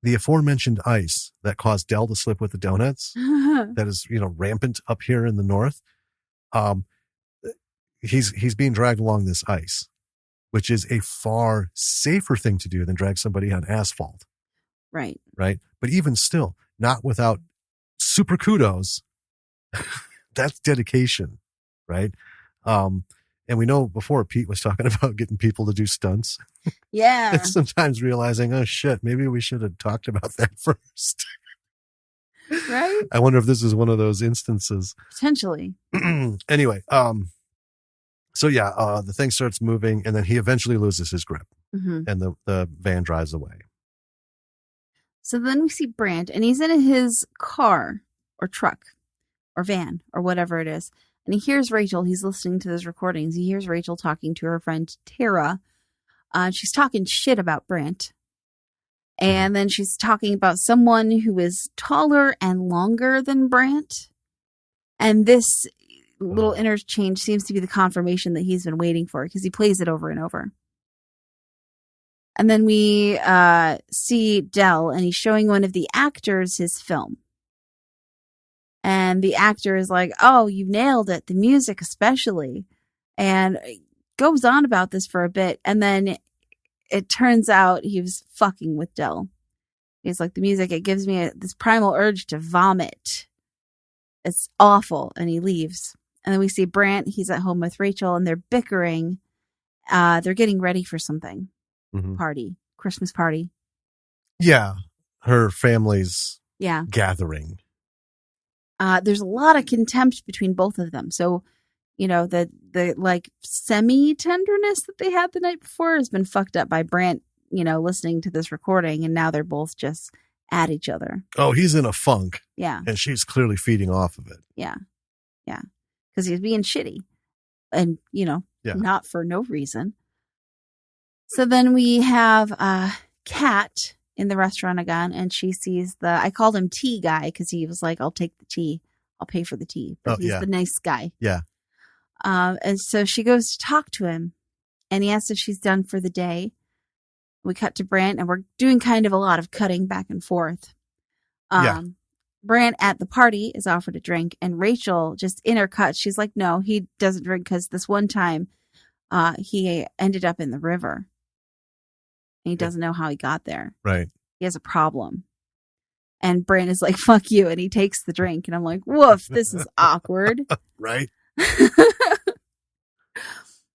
the aforementioned ice that caused Dell to slip with the donuts, that is, rampant up here in the north. He's being dragged along this ice, which is a far safer thing to do than drag somebody on asphalt. Right. Right. But even still, not without super kudos. That's dedication. Right. And we know before Pete was talking about getting people to do stunts. Yeah. And sometimes realizing, oh shit, maybe we should have talked about that first. Right. I wonder if this is one of those instances. Potentially. Anyway, so yeah, the thing starts moving, and then he eventually loses his grip, mm-hmm. and the van drives away. So then we see Brant, and he's in his car or truck or van or whatever it is. And he hears Rachel. He's listening to those recordings. He hears Rachel talking to her friend Tara. She's talking shit about Brant. And then she's talking about someone who is taller and longer than Brant. And this little interchange seems to be the confirmation that he's been waiting for, because he plays it over and over. And then we see Dell, and he's showing one of the actors his film. And the actor is like, oh, you nailed it. The music especially. And goes on about this for a bit. And then it turns out he was fucking with Dell. He's like, the music, it gives me this primal urge to vomit. It's awful. And he leaves. And then we see Brant. He's at home with Rachel, and they're bickering. They're getting ready for something. Party. Christmas party. Yeah. Her family's gathering. There's a lot of contempt between both of them. So, you know, the like semi-tenderness that they had the night before has been fucked up by Brant, you know, listening to this recording, and now they're both just at each other. Oh, he's in a funk. Yeah. And she's clearly feeding off of it. Yeah. Yeah. Because he's being shitty. And, you know, not for no reason. So then we have Kat in the restaurant again, and she sees I called him tea guy because he was like, I'll take the tea. I'll pay for the tea. But he's the nice guy. Yeah. And so she goes to talk to him, and he asks if she's done for the day. We cut to Brant, and we're doing kind of a lot of cutting back and forth. Brant at the party is offered a drink, and Rachel just intercuts. She's like, no, he doesn't drink because this one time he ended up in the river. And he doesn't know how he got there. Right. He has a problem. And Brant is like, fuck you. And he takes the drink. And I'm like, woof, this is awkward. Right.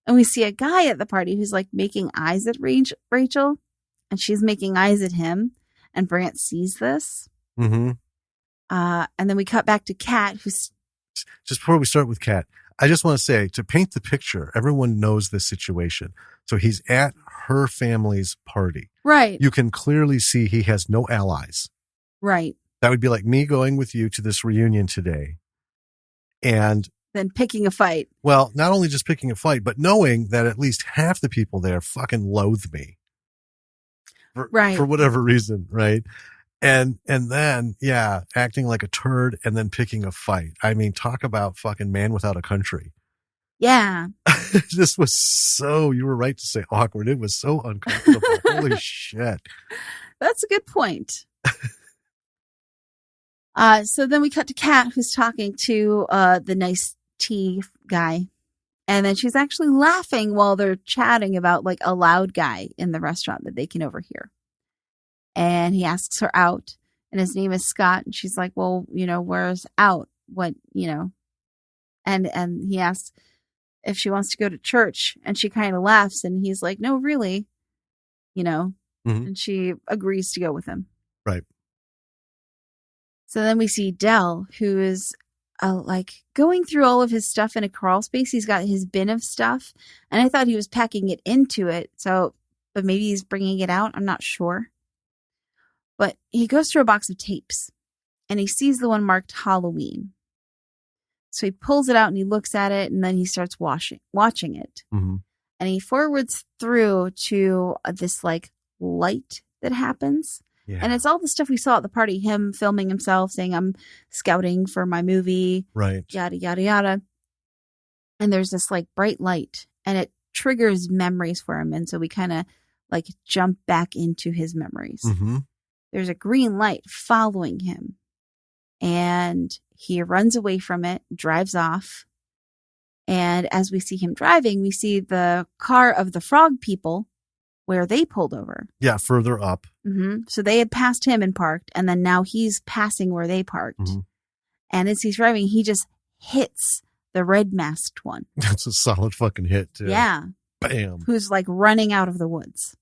And we see a guy at the party who's like making eyes at Rachel. And she's making eyes at him. And Brant sees this. Mm-hmm. And then we cut back to Kat, who's... Just before we start with Kat, I just want to say, to paint the picture, everyone knows this situation. So he's at her family's party. Right. You can clearly see he has no allies. Right. That would be like me going with you to this reunion today. And then picking a fight. Well, not only just picking a fight, but knowing that at least half the people there fucking loathe me. For whatever reason, right? And then, acting like a turd and then picking a fight. I mean, talk about fucking man without a country. Yeah. This was you were right to say awkward. It was so uncomfortable. Holy shit. That's a good point. So then we cut to Kat, who's talking to the nice tea guy. And then she's actually laughing while they're chatting about like a loud guy in the restaurant that they can overhear. And he asks her out, and his name is Scott. And she's like, well, you know, where's out? What, you know? And he asks if she wants to go to church, and she kind of laughs, and he's like, no, really, you know? Mm-hmm. And she agrees to go with him. Right. So then we see Dell, who is like going through all of his stuff in a crawl space. He's got his bin of stuff, and I thought he was packing it into it. So, but maybe he's bringing it out. I'm not sure. But he goes through a box of tapes, and he sees the one marked Halloween. So he pulls it out and he looks at it, and then he starts watching it. Mm-hmm. And he forwards through to this like light that happens. Yeah. And it's all the stuff we saw at the party, him filming himself saying, I'm scouting for my movie, right? Yada, yada, yada. And there's this like bright light, and it triggers memories for him. And so we kind of like jump back into his memories. Mm-hmm. There's a green light following him, and he runs away from it, drives off. And as we see him driving, we see the car of the frog people where they pulled over. Yeah, further up. Mm-hmm. So they had passed him and parked, and then now he's passing where they parked. Mm-hmm. And as he's driving, he just hits the red masked one. That's a solid fucking hit, too. Yeah. Bam. Who's like running out of the woods.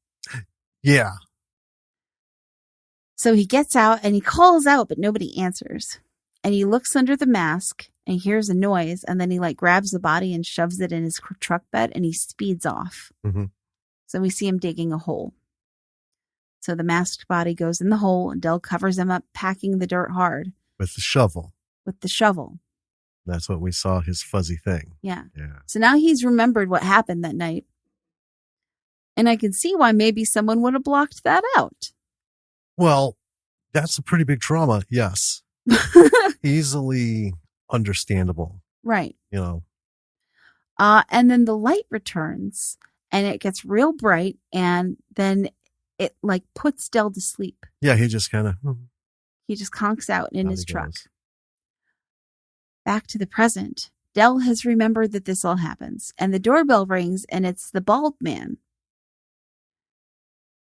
Yeah. So he gets out and he calls out, but nobody answers. And he looks under the mask and he hears a noise, and then he like grabs the body and shoves it in his truck bed, and he speeds off. Mm-hmm. So we see him digging a hole. So the masked body goes in the hole, and Dell covers him up, packing the dirt hard. With the shovel. That's what we saw, his fuzzy thing. Yeah. Yeah. So now he's remembered what happened that night. And I can see why maybe someone would have blocked that out. Well, that's a pretty big trauma. Yes. Easily understandable. Right. You know. And then the light returns, and it gets real bright, and then it like puts Dell to sleep. Yeah, he just kind of... He just conks out in his truck. Goes. Back to the present. Dell has remembered that this all happens, and the doorbell rings, and it's the bald man.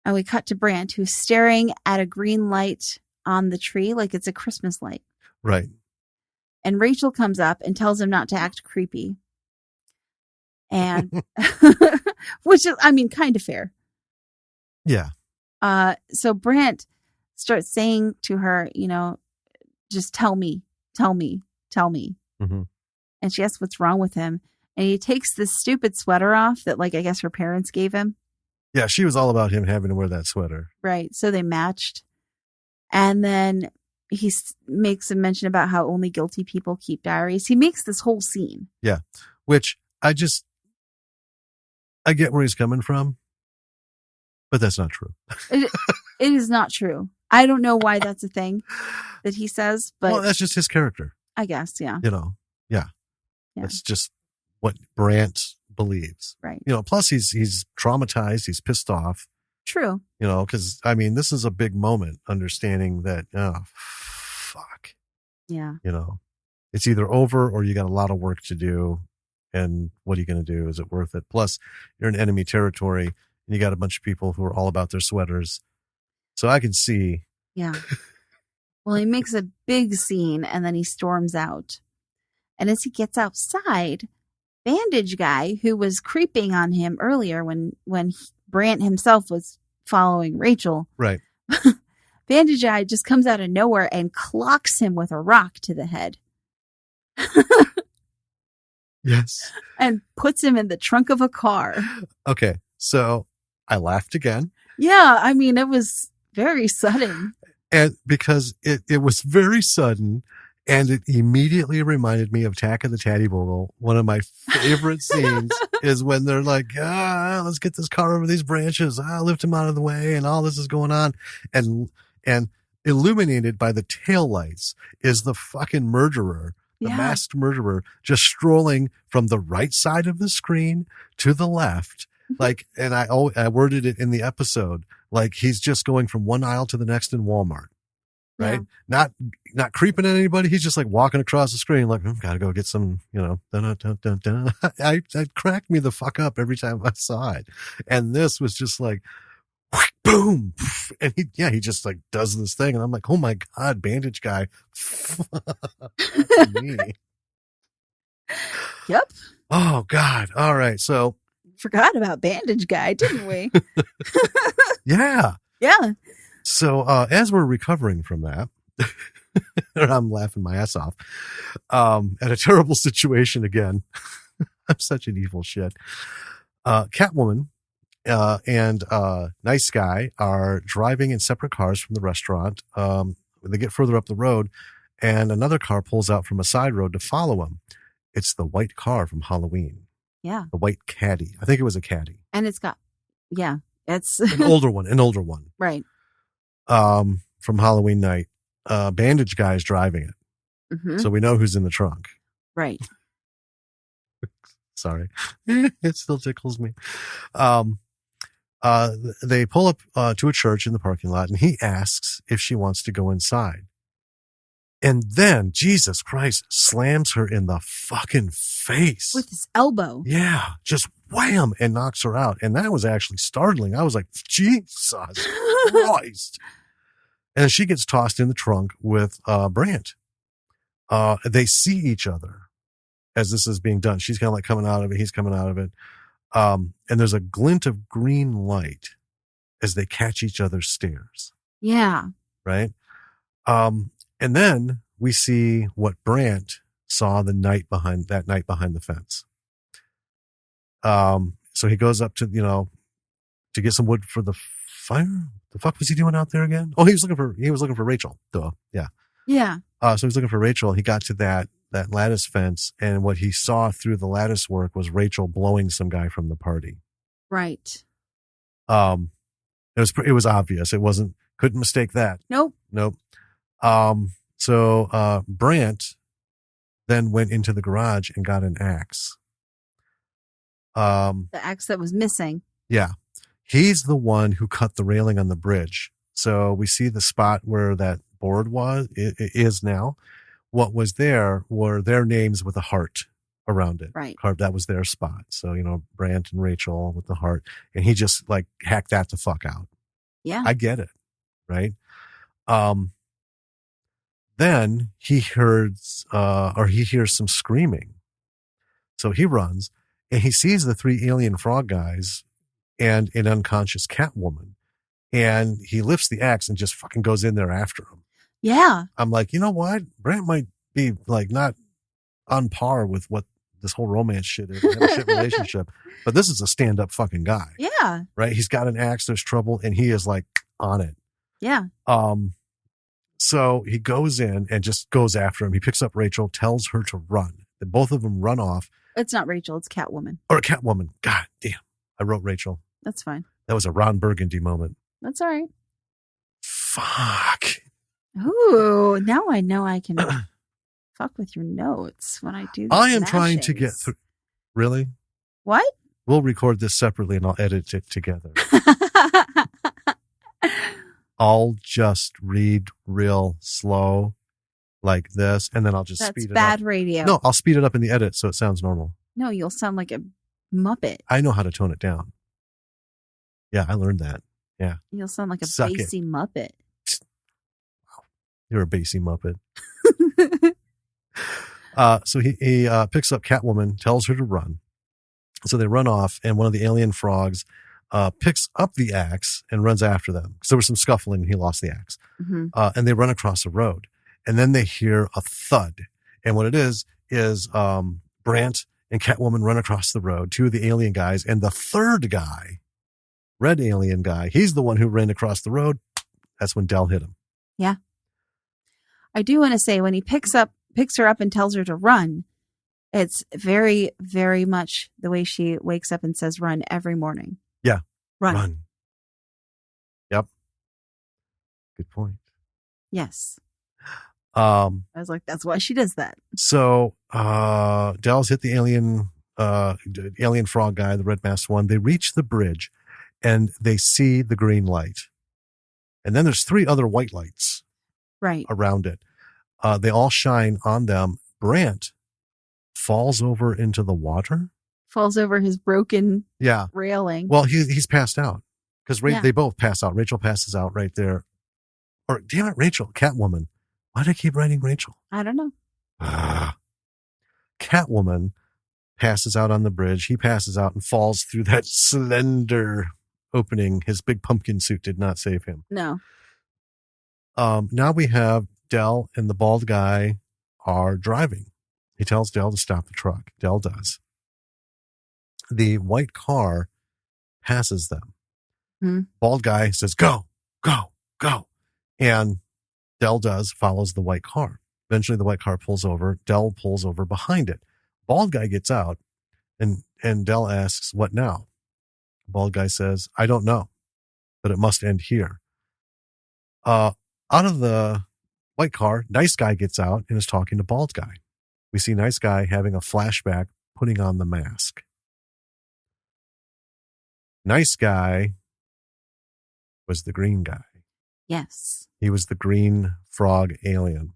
And we cut to Brant, who's staring at a green light on the tree like it's a Christmas light. Right. And Rachel comes up and tells him not to act creepy. And, which is, I mean, kind of fair. Yeah. So Brant starts saying to her, you know, just tell me. Mm-hmm. And she asks what's wrong with him. And he takes this stupid sweater off that, like, I guess her parents gave him. Yeah, she was all about him having to wear that sweater. Right. So they matched. And then he makes a mention about how only guilty people keep diaries. He makes this whole scene. Yeah. Which I get where he's coming from, but that's not true. It is not true. I don't know why that's a thing that he says, but... Well, that's just his character. I guess, yeah. You know, yeah. That's just what Brant believes. Right. You know, plus he's traumatized. He's pissed off. True. You know, because, I mean, this is a big moment, understanding that, oh, fuck. Yeah. You know, it's either over or you got a lot of work to do. And what are you going to do? Is it worth it? Plus, you're in enemy territory and you got a bunch of people who are all about their sweaters. So I can see. Yeah. Well, he makes a big scene and then he storms out. And as he gets outside, Bandage Guy, who was creeping on him earlier when Brant himself was following Rachel. Right. Bandage Guy just comes out of nowhere and clocks him with a rock to the head. Yes. And puts him in the trunk of a car. Okay. So I laughed again. Yeah. I mean, it was very sudden. And because it was very sudden, and it immediately reminded me of Attack of the Taddy Bogle. One of my favorite scenes is when they're like, let's get this car over these branches. Lift him out of the way. And all this is going on. And illuminated by the taillights is the fucking murderer, the masked murderer, just strolling from the right side of the screen to the left. Like, and I worded it in the episode, like he's just going from one aisle to the next in Walmart. Right. Yeah. Not creeping at anybody. He's just like walking across the screen, like, gotta go get some, you know, that cracked me the fuck up every time I saw it. And this was just like, boom. And he just like does this thing. And I'm like, oh my God, Bandage Guy. Me. Yep. Oh God. All right. So. Forgot about Bandage Guy, didn't we? Yeah. Yeah. So, as we're recovering from that, I'm laughing my ass off, at a terrible situation again. I'm such an evil shit. Catwoman, and, Nice Guy are driving in separate cars from the restaurant. They get further up the road and another car pulls out from a side road to follow them. It's the white car from Halloween. Yeah. The white caddy. I think it was a caddy. And it's got, it's an older one. Right. From Halloween night. Bandage Guy's driving it. Mm-hmm. So we know who's in the trunk. Right. Sorry. It still tickles me. They pull up to a church in the parking lot and he asks if she wants to go inside. And then, Jesus Christ, slams her in the fucking face. With his elbow. Yeah. Just wham, and knocks her out. And that was actually startling. I was like, Jesus Christ. And she gets tossed in the trunk with Brant. They see each other as this is being done. She's kind of like coming out of it. He's coming out of it. And there's a glint of green light as they catch each other's stares. Yeah. Right? And then we see what Brant saw the night behind the fence. So he goes up to, to get some wood for the fire. The fuck was he doing out there again? Oh, he was looking for Rachel. Duh. Yeah. Yeah. So he was looking for Rachel. He got to that lattice fence, and what he saw through the lattice work was Rachel blowing some guy from the party. Right. It was obvious. Couldn't mistake that. Nope. So Brant then went into the garage and got an axe. The axe that was missing. Yeah. He's the one who cut the railing on the bridge. So we see the spot where that board it is now. What was there were their names with a heart around it. Right. Carved. That was their spot. So, Brant and Rachel with the heart. And he just like hacked that the fuck out. Yeah. I get it. Right. Then he hears some screaming. So he runs and he sees the 3 alien frog guys and an unconscious cat woman. And he lifts the axe and just fucking goes in there after him. Yeah. I'm like, you know what? Brant might be like not on par with what this whole romance shit is, have a shit relationship, but this is a stand-up fucking guy. Yeah. Right? He's got an axe, there's trouble, and he is like on it. Yeah. So he goes in and just goes after him. He picks up Rachel, tells her to run. Both of them run off. It's not Rachel, it's Catwoman. Or Catwoman. God damn. I wrote Rachel. That's fine. That was a Ron Burgundy moment. That's all right. Fuck. Ooh, now I know I can fuck with your notes when I do this. I am trying to get through. Really? What? We'll record this separately and I'll edit it together. I'll just read real slow like this, and then I'll just speed it up. That's bad radio. No, I'll speed it up in the edit so it sounds normal. No, you'll sound like a Muppet. I know how to tone it down. Yeah, I learned that. Yeah. You'll sound like a Suck bassy it. Muppet. You're a bassy Muppet. So he picks up Catwoman, tells her to run. So they run off, and one of the alien frogs picks up the axe and runs after them. So there was some scuffling, and he lost the axe. Mm-hmm. And they run across the road. And then they hear a thud. And what it is Brant and Catwoman run across the road, 2 of the alien guys, and the third guy, red alien guy, he's the one who ran across the road. That's when Del hit him. Yeah. I do want to say when he picks her up and tells her to run, it's very, very much the way she wakes up and says run every morning. Yeah. Run. Yep. Good point. Yes. I was like, that's why she does that. So Del's hit the alien frog guy, the red masked one. They reach the bridge and they see the green light. And then there's 3 other white lights around it. They all shine on them. Brant falls over into the water. Falls over his broken railing. Well, he's passed out because they both pass out. Rachel passes out right there. Or damn it, Rachel, Catwoman. Why do I keep writing Rachel? I don't know. Catwoman passes out on the bridge. He passes out and falls through that slender opening. His big pumpkin suit did not save him. No. Now we have Del and the bald guy are driving. He tells Del to stop the truck. Del does. The white car passes them. Mm-hmm. Bald guy says, go, go, go. And Del follows the white car. Eventually the white car pulls over. Del pulls over behind it. Bald guy gets out and Del asks, what now? Bald guy says, I don't know, but it must end here. Out of the white car, nice guy gets out and is talking to bald guy. We see nice guy having a flashback, putting on the mask. Nice guy was the green guy. Yes. He was the green frog alien.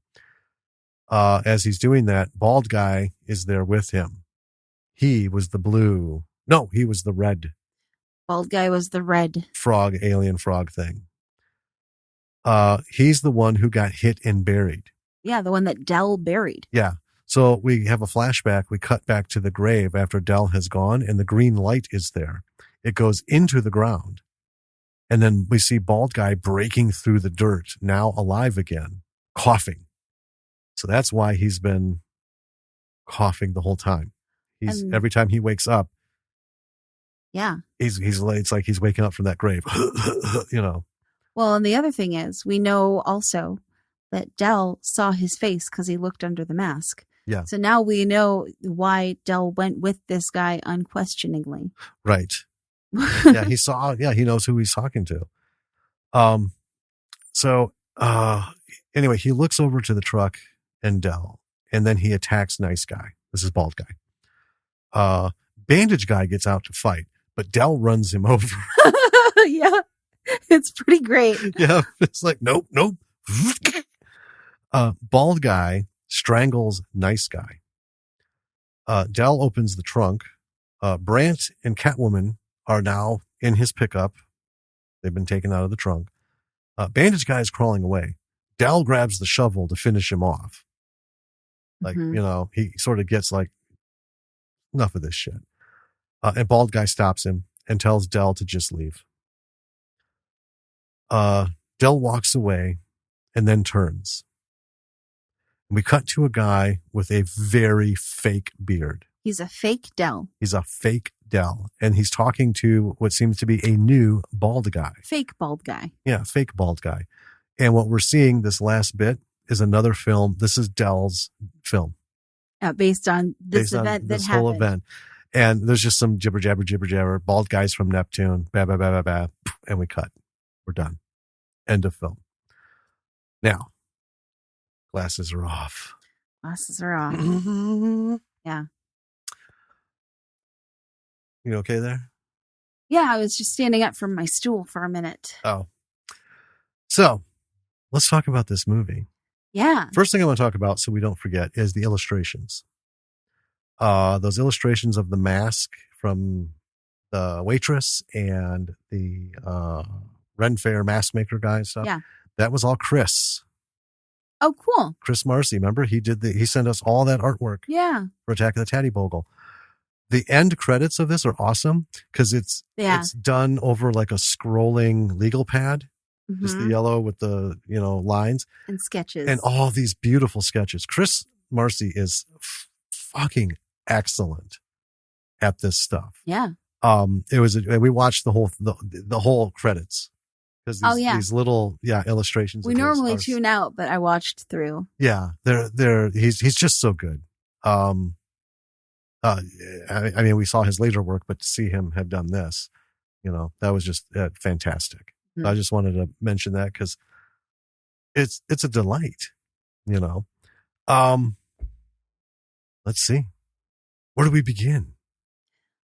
As he's doing that, bald guy is there with him. He was the blue. No, he was the red. Bald guy was the red. Frog, alien frog thing. He's the one who got hit and buried. Yeah, the one that Del buried. Yeah. So we have a flashback. We cut back to the grave after Del has gone and the green light is there. It goes into the ground. And then we see bald guy breaking through the dirt, now alive again, coughing. So that's why he's been coughing the whole time. Every time he wakes up. Yeah. It's like he's waking up from that grave, you know. Well, and the other thing is, we know also that Del saw his face because he looked under the mask. Yeah. So now we know why Del went with this guy unquestioningly. Right. Yeah, he knows who he's talking to. Anyway, he looks over to the truck and Del, and then he attacks nice guy. This is bald guy. Bandage guy gets out to fight, but Del runs him over. Yeah. It's pretty great. Yeah. It's like, nope. Bald guy strangles nice guy. Dell opens the trunk. Brant and Catwoman are now in his pickup. They've been taken out of the trunk. Bandage guy is crawling away. Dell grabs the shovel to finish him off. Like, he sort of gets like, enough of this shit. And bald guy stops him and tells Dell to just leave. Dell walks away and then turns. We cut to a guy with a very fake beard. He's a fake Dell. He's a fake Dell. And he's talking to what seems to be a new bald guy. Fake bald guy. Yeah, fake bald guy. And what we're seeing this last bit is another film. This is Dell's film. Based on this event that happened. Whole event. And there's just some jibber jabber. Bald guys from Neptune. Bah, bah, bah, bah, bah, and we cut. We're done. End of film. Now, glasses are off. Glasses are off. Yeah. You okay there? Yeah, I was just standing up from my stool for a minute. Oh. So, let's talk about this movie. Yeah. First thing I want to talk about, so we don't forget, is the illustrations. Those illustrations of the mask from the waitress and the Ren Fair mask maker guy and stuff. Yeah. That was all Chris. Oh, cool. Chris Marcy, remember? He sent us all that artwork. Yeah. For Attack of the Taddybogle. The end credits of this are awesome because it's done over like a scrolling legal pad. Just the yellow with the, lines. And sketches. And all these beautiful sketches. Chris Marcy is fucking excellent at this stuff. Yeah. We watched the whole credits. Because these little, illustrations. We normally tune out, but I watched through. Yeah. He's just so good. I mean, we saw his later work, but to see him have done this, that was just fantastic. I just wanted to mention that because it's a delight, Let's see. Where do we begin?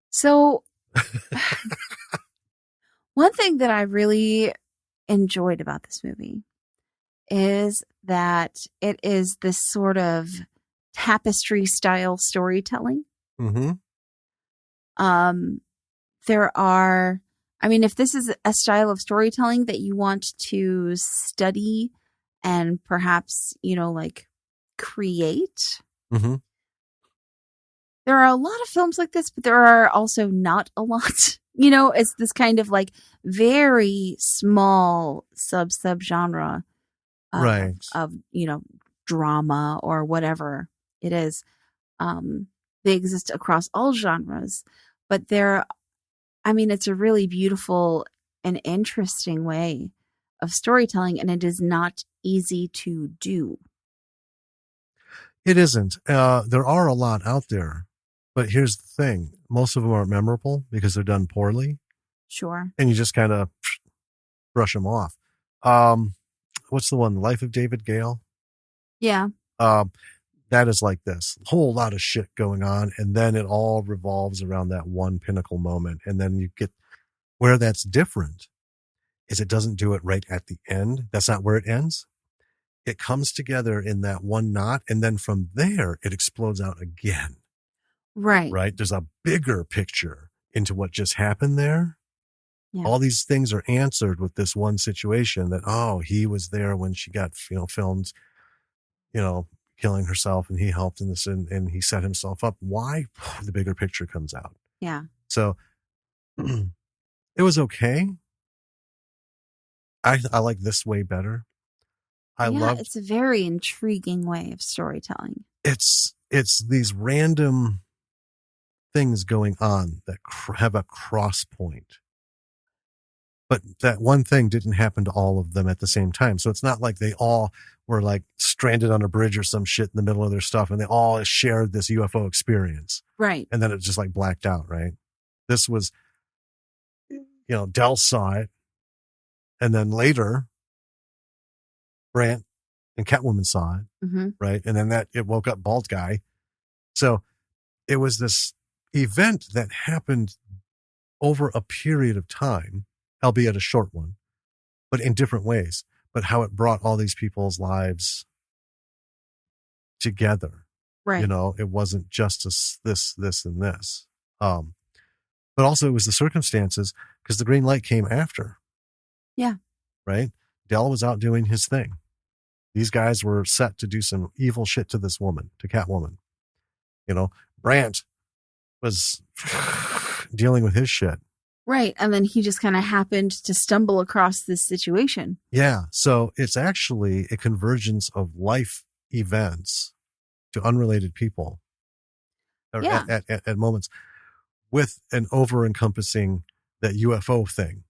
So one thing that I really enjoyed about this movie is that it is this sort of tapestry style storytelling. If this is a style of storytelling that you want to study and perhaps, create, there are a lot of films like this, but there are also not a lot. It's this kind of like very small subgenre of, drama or whatever it is. They exist across all genres, but it's a really beautiful and interesting way of storytelling, and it is not easy to do. It isn't. There are a lot out there, but here's the thing. Most of them aren't memorable because they're done poorly. Sure. And you just kind of brush them off. What's the one? Life of David Gale? Yeah. That is like this. A whole lot of shit going on, and then it all revolves around that one pinnacle moment. And then you get where that's different is it doesn't do it right at the end. That's not where it ends. It comes together in that one knot, and then from there, it explodes out again. Right. Right? There's a bigger picture into what just happened there. Yeah. All these things are answered with this one situation that, he was there when she got, filmed, killing herself, and he helped in this, and he set himself up. Why? The bigger picture comes out. Yeah. So it was okay. I like this way better. It's a very intriguing way of storytelling. It's these random things going on that have a cross point. But that one thing didn't happen to all of them at the same time. So it's not like they all were like stranded on a bridge or some shit in the middle of their stuff and they all shared this UFO experience. Right. And then it just like blacked out, right? This was, Dell saw it. And then later, Brant and Catwoman saw it, right? And then it woke up bald guy. So it was this event that happened over a period of time. albeit a short one, but in different ways. But how it brought all these people's lives together. Right. You know, it wasn't just this, and this. But also it was the circumstances, because the green light came after. Yeah. Right? Dell was out doing his thing. These guys were set to do some evil shit to this woman, to Catwoman. You know, Brandt was dealing with his shit. Right. And then he just kind of happened to stumble across this situation. Yeah. So it's actually a convergence of life events to unrelated people at moments, with an over-encompassing, that UFO thing.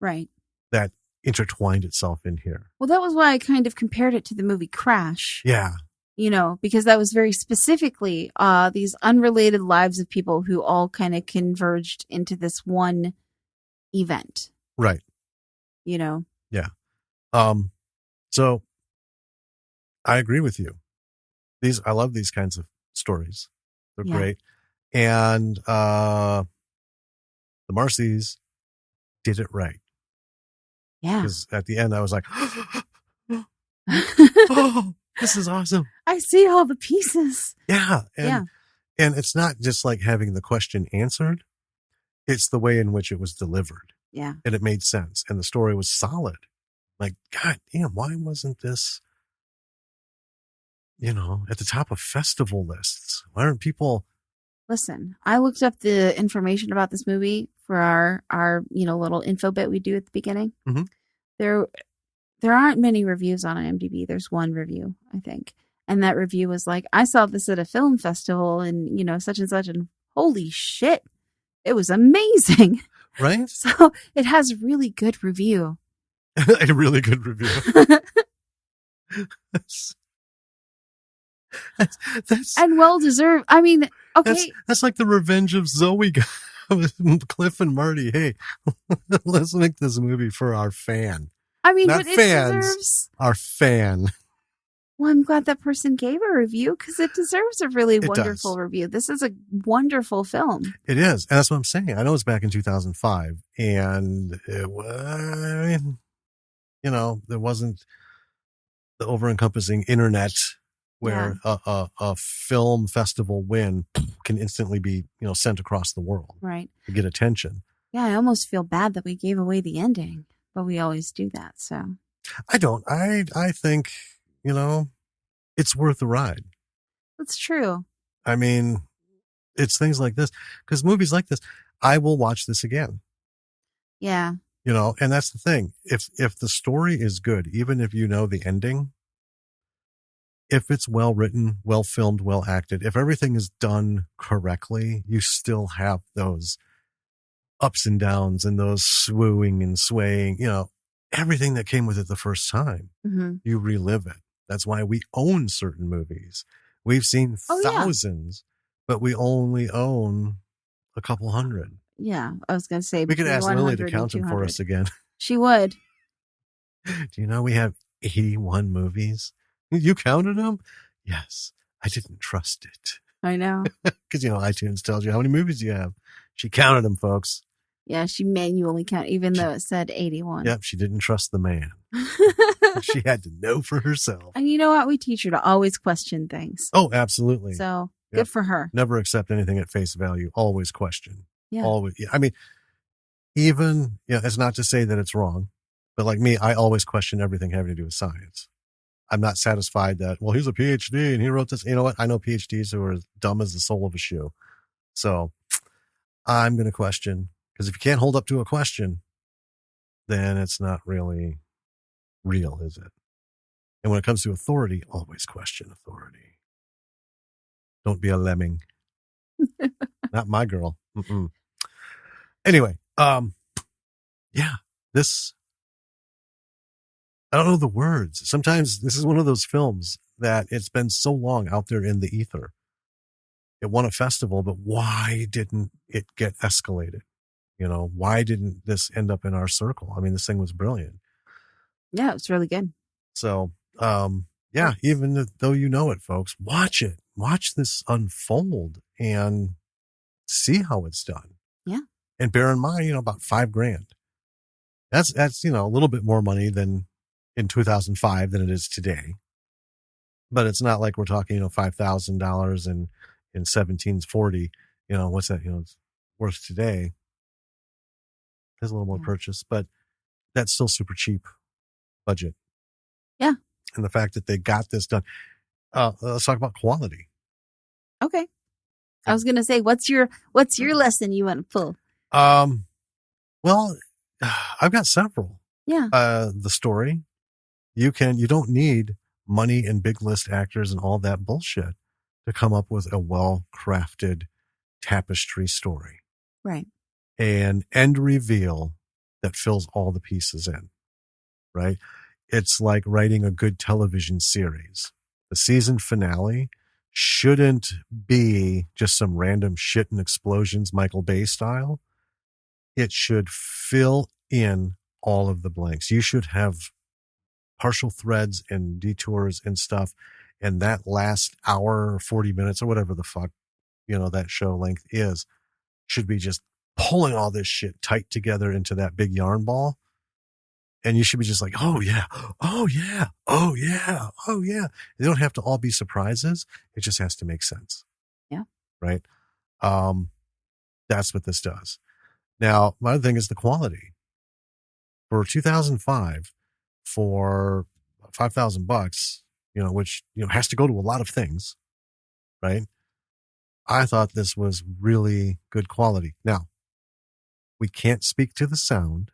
Right. That intertwined itself in here. Well, that was why I kind of compared it to the movie Crash. Yeah. You know, because that was very specifically these unrelated lives of people who all kind of converged into this one event. Right. You know? Yeah. So I agree with you. I love these kinds of stories. They're great. And the Marcys did it right. Yeah. Because at the end I was like, oh, this is awesome. I see all the pieces. Yeah. And it's not just like having the question answered. It's the way in which it was delivered. Yeah. And it made sense. And the story was solid. Like, God damn, why wasn't this, you know, at the top of festival lists? Why aren't people... Listen, I looked up the information about this movie for our little info bit we do at the beginning. Mm-hmm. There aren't many reviews on IMDb. There's one review, I think. And that review was like, I saw this at a film festival and, such and such, and holy shit, it was amazing. Right? So it has a really good review. A really good review. That's and well deserved. I mean, okay. That's like the Revenge of Zoe guy with Cliff and Marty. Hey, let's make this movie for our fan. I mean, not but fans, it deserves our fan. Well, I'm glad that person gave a review because it deserves a really wonderful review. This is a wonderful film. It is. And that's what I'm saying. I know it's back in 2005 and it was, there wasn't the over-encompassing internet where a film festival win can instantly be, sent across the world. Right. To get attention. Yeah, I almost feel bad that we gave away the ending, but we always do that, so. I don't. I think, it's worth the ride. That's true. I mean, it's things like this. Because movies like this, I will watch this again. Yeah. And that's the thing. If the story is good, even if you know the ending, if it's well written, well filmed, well acted, if everything is done correctly, you still have those ups and downs and those swooing and swaying, everything that came with it the first time. Mm-hmm. You relive it. That's why we own certain movies. We've seen thousands, but we only own a couple hundred. Yeah, I was going to say. We could ask Lily to count them for us again. She would. Do you know we have 81 movies? You counted them? Yes. I didn't trust it. I know. Because, iTunes tells you how many movies you have. She counted them, folks. Yeah, she manually counted, even though it said 81. Yep, she didn't trust the man. She had to know for herself. And you know what? We teach her to always question things. Oh, absolutely. So, good for her. Never accept anything at face value. Always question. Yeah. Always. I mean, even, it's not to say that it's wrong, but like me, I always question everything having to do with science. I'm not satisfied that, well, he's a PhD and he wrote this. You know what? I know PhDs who are as dumb as the sole of a shoe. So I'm going to question, because if you can't hold up to a question, then it's not really real, is it? And when it comes to authority, always question authority. Don't be a lemming. Not my girl. Mm-mm. Anyway, this, I don't know the words. Sometimes this is one of those films that it's been so long out there in the ether. It won a festival, but why didn't it get escalated? Why didn't this end up in our circle? I mean, this thing was brilliant. Yeah, it was really good. So, even though you know it, folks, watch it. Watch this unfold and see how it's done. Yeah. And bear in mind, about $5,000. That's, you know, a little bit more money than in 2005 than it is today. But it's not like we're talking, you know, $5,000 in 1740. You know, what's that, you know, it's worth today. There's a little more purchase, but that's still super cheap budget. Yeah. And the fact that they got this done. Let's talk about quality. Okay. I was going to say, what's your lesson you want to pull? Well, I've got several. Yeah. The story, you don't need money and big list actors and all that bullshit to come up with a well-crafted tapestry story. Right. An end reveal that fills all the pieces in, right? It's like writing a good television series. The season finale shouldn't be just some random shit and explosions, Michael Bay style. It should fill in all of the blanks. You should have partial threads and detours and stuff. And that last hour or 40 minutes or whatever the fuck, you know, that show length is, should be just pulling all this shit tight together into that big yarn ball. And you should be just like, oh yeah, oh yeah, oh yeah, oh yeah. They don't have to all be surprises. It just has to make sense. Yeah. Right. That's what this does. Now, my other thing is the quality. For 2005, for $5,000, you know, which, you know, has to go to a lot of things, right? I thought this was really good quality. Now, we can't speak to the sound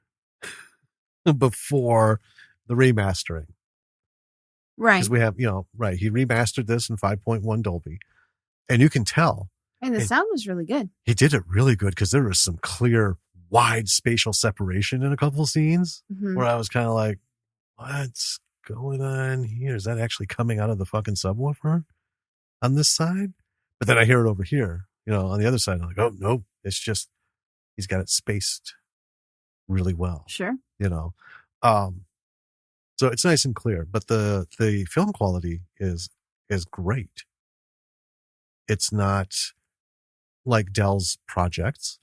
before the remastering. Right. Because we have, you know, right. He remastered this in 5.1 Dolby. And you can tell. And the sound was really good. He did it really good because there was some clear, wide spatial separation in a couple of scenes where I was kind of like, what's going on here? Is that actually coming out of the fucking subwoofer on this side? But then I hear it over here, you know, on the other side. I'm like, oh, no, it's just, he's got it spaced really well. Sure. You know, so it's nice and clear, but the film quality is great. It's not like Dell's projects,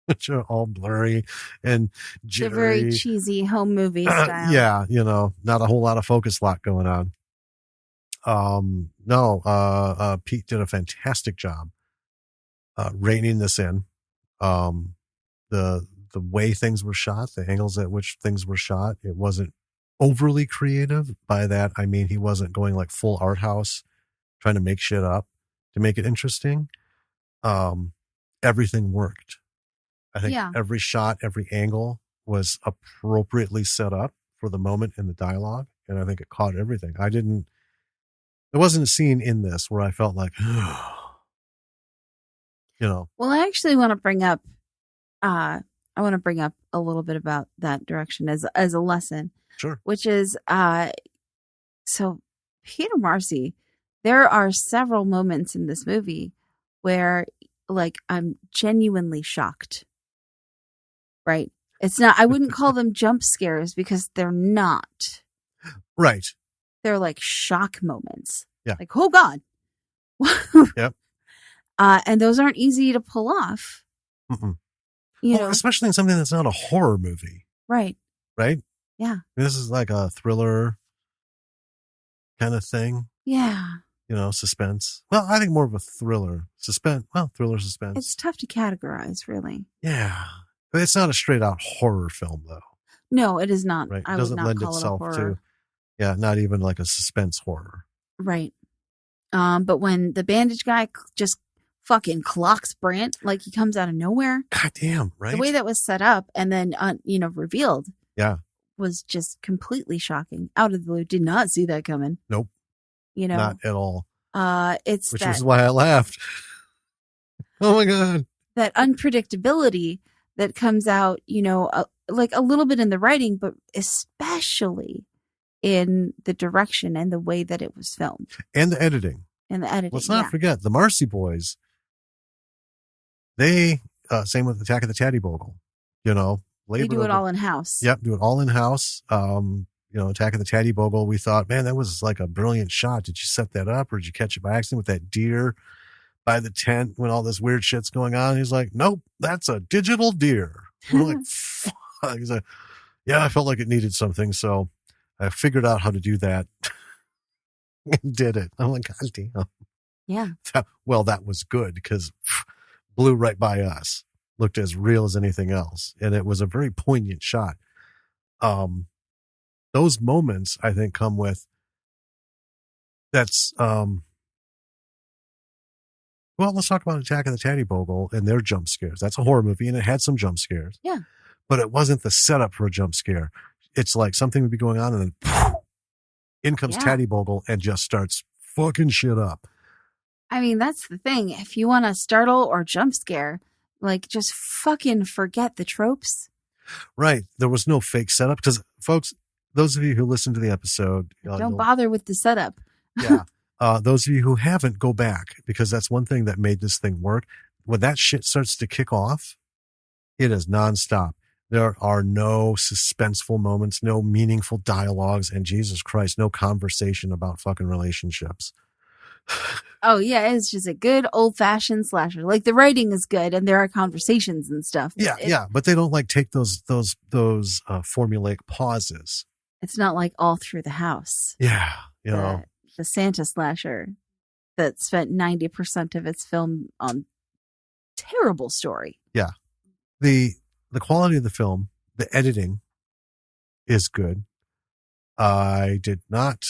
which are all blurry and jittery. They're very cheesy home movie style. Yeah, you know, not a whole lot of focus lock going on. Pete did a fantastic job reining this in. The way things were shot, the angles at which things were shot, it wasn't overly creative. By that, I mean, he wasn't going like full art house, trying to make shit up to make it interesting. Everything worked. I think every shot, every angle was appropriately set up for the moment in the dialogue. And I think it caught everything. There wasn't a scene in this where I felt like, you know. Well, I actually want to bring up, a little bit about that direction as a lesson. Sure. Which is, so Peter Marcy, there are several moments in this movie where, like, I'm genuinely shocked. Right? It's not, I wouldn't call them jump scares because they're not. Right. They're like shock moments. Yeah. Like, oh God. Yep. And those aren't easy to pull off. You know, especially in something that's not a horror movie. Right. Right? Yeah. This is like a thriller kind of thing. Yeah. You know, suspense. Well, I think more of a thriller. Suspense. Well, thriller suspense. It's tough to categorize, really. Yeah. But it's not a straight out horror film, though. No, it is not. Right. It I doesn't would not lend call itself it a horror. to, not even like a suspense horror. Right. But when the bandage guy just fucking clocks Brant, like he comes out of nowhere. God damn, right? The way that was set up and then, revealed. Yeah. Was just completely shocking. Out of the blue. Did not see that coming. Nope. You know. Not at all. Which is why I laughed. Oh my God. That unpredictability that comes out, like a little bit in the writing, but especially in the direction and the way that it was filmed. And the editing. Let's not forget the Marcy boys. They, same with Attack of the Taddy Bogle, They do it all in house. Yep. Do it all in house. Attack of the Taddy Bogle. We thought, man, that was like a brilliant shot. Did you set that up or did you catch it by accident with that deer by the tent when all this weird shit's going on? He's like, nope, that's a digital deer. We're like, fuck. He's like, yeah, I felt like it needed something, so I figured out how to do that and did it. I'm like, God damn. Yeah. Well, that was good because blew right by us. Looked as real as anything else. And it was a very poignant shot. Those moments, I think, come with well, let's talk about Attack of the Taddy Bogle and their jump scares. That's a horror movie, and it had some jump scares. Yeah. But it wasn't the setup for a jump scare. It's like something would be going on, and then in comes Taddy Bogle and just starts fucking shit up. I mean, that's the thing. If you want to startle or jump scare, like, just fucking forget the tropes. Right. There was no fake setup because, folks, those of you who listen to the episode, don't bother with the setup. Yeah. Those of you who haven't, go back, because that's one thing that made this thing work. When that shit starts to kick off, it is nonstop. There are no suspenseful moments, no meaningful dialogues, and Jesus Christ, no conversation about fucking relationships. Oh yeah, it's just a good old-fashioned slasher. Like, the writing is good and there are conversations and stuff. Yeah, but they don't like take those formulaic pauses. It's not like All Through the House. Yeah, you know, the Santa slasher that spent 90% of its film on terrible story. Yeah. The quality of the film, the editing is good. I did not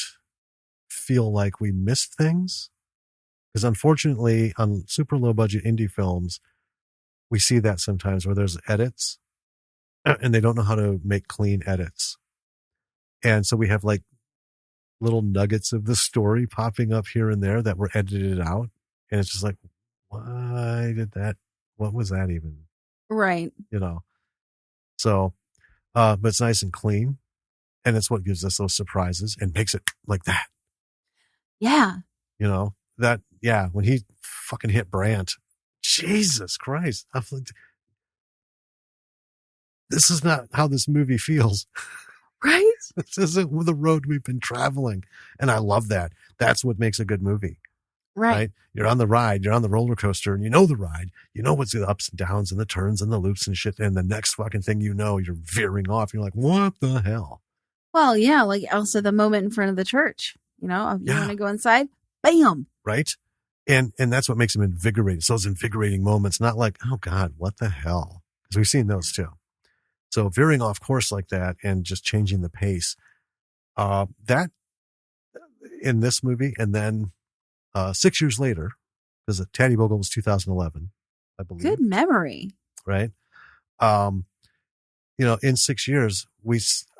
feel like we missed things, because unfortunately on super low budget indie films, we see that sometimes where there's edits and they don't know how to make clean edits. And so we have like little nuggets of the story popping up here and there that were edited out. And it's just like, why did that? What was that even? Right. You know? So, but it's nice and clean. And it's what gives us those surprises and makes it like that. Yeah. You know, that, yeah, when he fucking hit Brandt, Jesus Christ. I'm like, this is not how this movie feels. Right? This isn't the road we've been traveling. And I love that. That's what makes a good movie. Right? You're on the ride, you're on the roller coaster, and you know the ride. You know what's the ups and downs and the turns and the loops and shit. And the next fucking thing you know, you're veering off. You're like, what the hell? Well, yeah, like also the moment in front of the church. You know, you want to go inside? Bam! Right? And that's what makes them invigorating. So those invigorating moments, not like, oh God, what the hell? Because we've seen those too. So veering off course like that and just changing the pace. That in this movie, and then 6 years later, because Taddy Bogle was 2011, I believe. Good memory. Right? You know, in 6 years,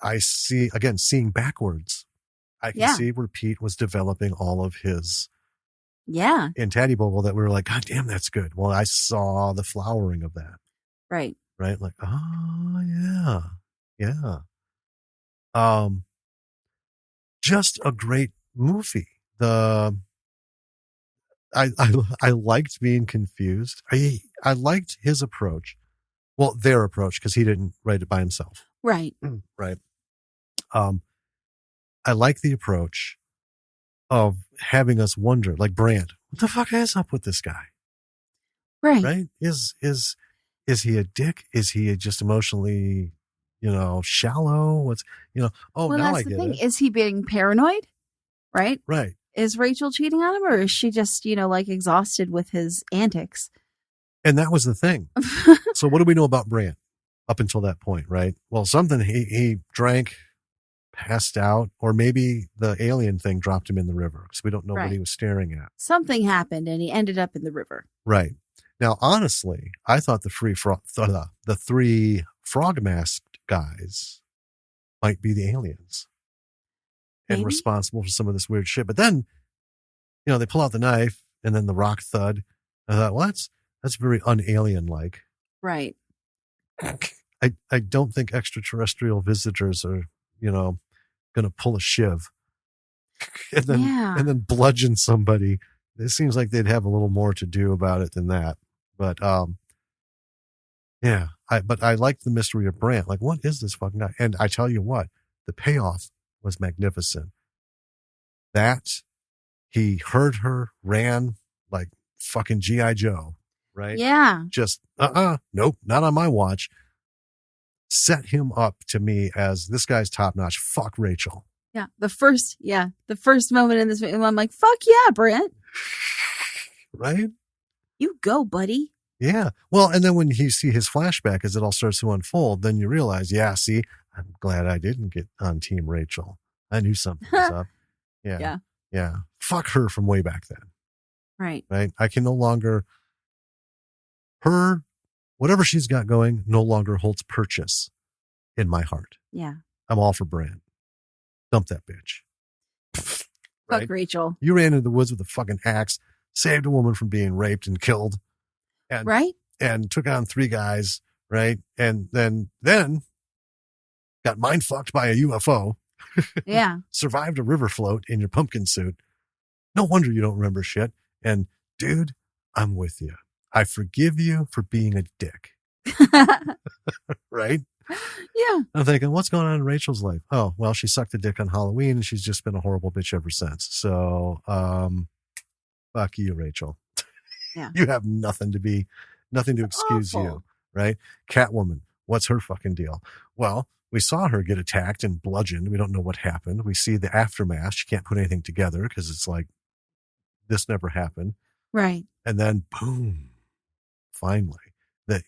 I see, again, seeing backwards, I can see where Pete was developing all of his in Taddy Bogle, that we were like, God damn, that's good. Well, I saw the flowering of that. Right. Right? Like, oh yeah. Yeah. Just a great movie. I liked being confused. I liked his approach. Well, their approach, because he didn't write it by himself. Right. Right. I like the approach of having us wonder, like Brandt, what the fuck is up with this guy? Right. Right? Is he a dick? Is he just emotionally, shallow? What's, oh, well, now I get it. Is he being paranoid? Right? Right. Is Rachel cheating on him, or is she just, like exhausted with his antics? And that was the thing. So what do we know about Brandt up until that point, right? Well, something he drank, passed out, or maybe the alien thing dropped him in the river, because we don't know what he was staring at. Something happened and he ended up in the river. Right. Now, honestly, I thought the three frog masked guys might be the aliens. Maybe? And responsible for some of this weird shit. But then, they pull out the knife and then the rock thud. I thought, well, that's very un-alien like. Right. I don't think extraterrestrial visitors are, going to pull a shiv and then bludgeon somebody. It seems like they'd have a little more to do about it than that. But, but I like the mystery of Brandt. Like, what is this fucking guy? And I tell you what, the payoff was magnificent. That he heard her, ran like fucking G.I. Joe, right? Yeah. Just, nope, not on my watch. set him up to me as this guy's top notch. Fuck Rachel. Yeah. The first moment in this movie, I'm like, fuck yeah, Brent. Right? You go, buddy. Yeah. Well, and then when you see his flashback as it all starts to unfold, then you realize, yeah, see, I'm glad I didn't get on Team Rachel. I knew something was up. Yeah. Yeah. Yeah. Fuck her from way back then. Right. Right. I can no longer, whatever she's got going no longer holds purchase in my heart. Yeah. I'm all for Brand. Dump that bitch. Right? Fuck Rachel. You ran into the woods with a fucking axe, saved a woman from being raped and killed. And, right. And took on 3 guys. Right. And then got mind fucked by a UFO. Yeah. Survived a river float in your pumpkin suit. No wonder you don't remember shit. And dude, I'm with you. I forgive you for being a dick. Right? Yeah. I'm thinking, what's going on in Rachel's life? Oh, well, she sucked a dick on Halloween and she's just been a horrible bitch ever since. So, fuck you, Rachel. Yeah. You have nothing to excuse you, right? Catwoman, what's her fucking deal? Well, we saw her get attacked and bludgeoned. We don't know what happened. We see the aftermath. She can't put anything together because it's like, this never happened. Right. And then boom, finally, the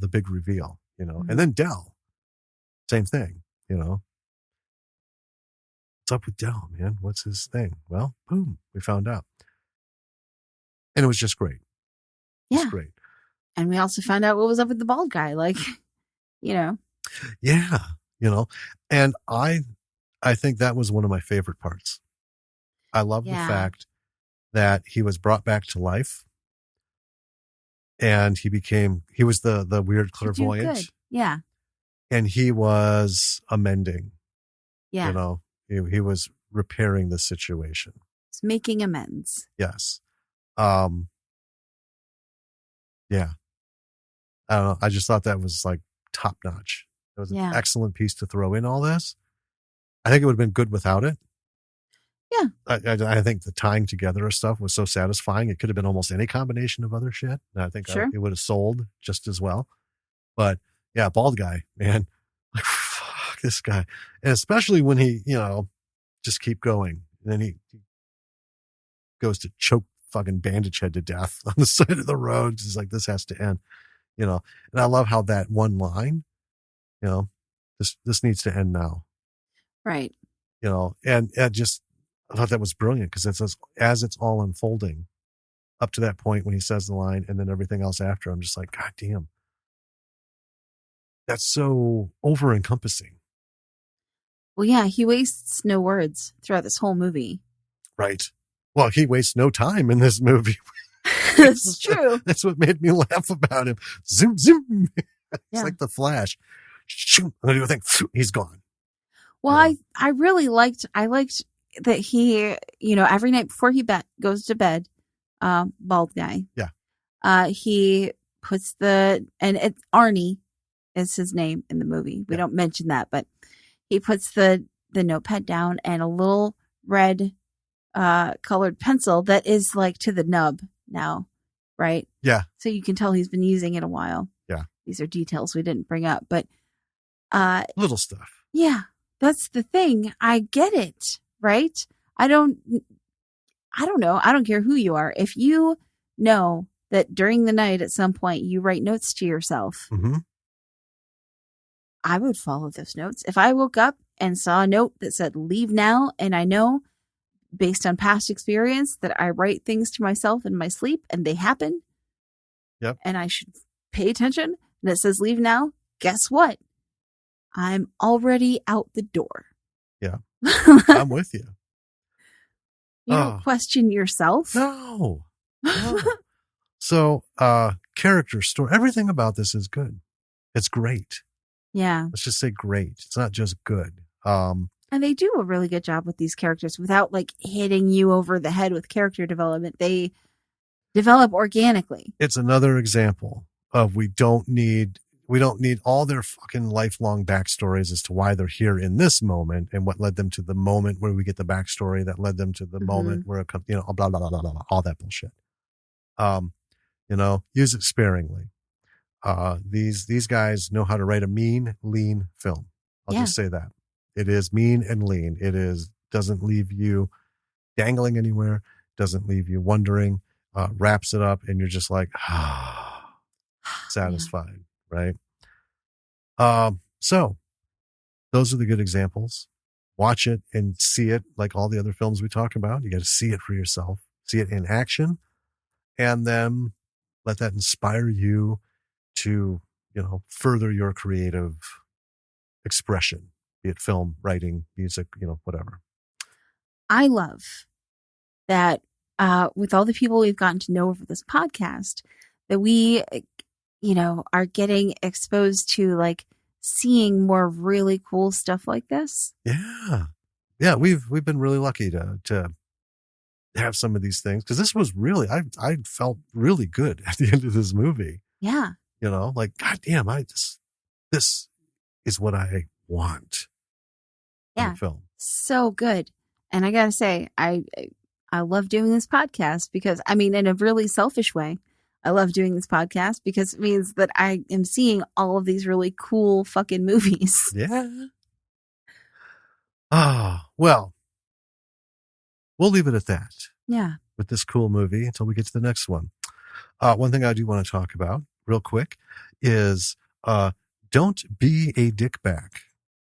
big reveal, Mm-hmm. And then Del, same thing, What's up with Del, man? What's his thing? Well, boom, we found out. And it was just great. Yeah. It's great. And we also found out what was up with the bald guy. Like, Yeah. And I think that was one of my favorite parts. I love the fact that he was brought back to life and he was the weird clairvoyant. Yeah. And he was amending. Yeah. He was repairing the situation. It's making amends. Yes. Yeah. I don't know. I just thought that was like top notch. It was an excellent piece to throw in all this. I think it would have been good without it. Yeah. I think the tying together of stuff was so satisfying. It could have been almost any combination of other shit. And I think it would have sold just as well. But yeah, bald guy, man. Like, fuck this guy. And especially when he, just keep going. And then he goes to choke fucking Bandage Head to death on the side of the road. He's like, this has to end. And I love how that one line, this needs to end now. Right. And I thought that was brilliant because as it's all unfolding up to that point when he says the line and then everything else after, I'm just like, God damn. That's so over encompassing. Well, yeah, he wastes no words throughout this whole movie. Right. Well, he wastes no time in this movie. That's true. That's what made me laugh about him. Zoom, zoom. It's like the Flash. I'm going to do a thing. He's gone. Well, I really liked that he, every night before he goes to bed, bald guy. Yeah. He puts and it's Arnie is his name in the movie. We don't mention that, but he puts the notepad down and a little red colored pencil that is like to the nub now, right? Yeah. So you can tell he's been using it a while. Yeah. These are details we didn't bring up, but little stuff. Yeah. That's the thing. I get it, right? I don't know. I don't care who you are. If you know that during the night at some point you write notes to yourself, mm-hmm. I would follow those notes. If I woke up and saw a note that said leave now, and I know based on past experience that I write things to myself in my sleep and they happen, and I should pay attention, and it says leave now, guess what? I'm already out the door. Yeah. I'm with you. You don't question yourself. No. So, character story, everything about this is good. It's great. Yeah. Let's just say great. It's not just good. And they do a really good job with these characters without like hitting you over the head with character development. They develop organically. It's another example of we don't need all their fucking lifelong backstories as to why they're here in this moment and what led them to the moment where we get the backstory that led them to the moment where it comes, blah, blah, blah, blah, blah, all that bullshit. Use it sparingly. These guys know how to write a mean, lean film. I'll just say that. It is mean and lean. Doesn't leave you dangling anywhere, doesn't leave you wondering, wraps it up, and you're just like, satisfied, right? So those are the good examples. Watch it and see it like all the other films we talk about. You got to see it for yourself, see it in action, and then let that inspire you to, further your creative expression, be it film, writing, music, whatever. I love that with all the people we've gotten to know over this podcast, that we, are getting exposed to like seeing more really cool stuff like this. Yeah. Yeah. We've been really lucky to have some of these things. Cause this was really, I felt really good at the end of this movie. Yeah. Like, God damn, this is what I want. Yeah. In film. So good. And I gotta say, I love doing this podcast because, in a really selfish way, I love doing this podcast because it means that I am seeing all of these really cool fucking movies. Yeah. Well, we'll leave it at that. Yeah. With this cool movie until we get to the next one. One thing I do want to talk about real quick is don't be a dickbag.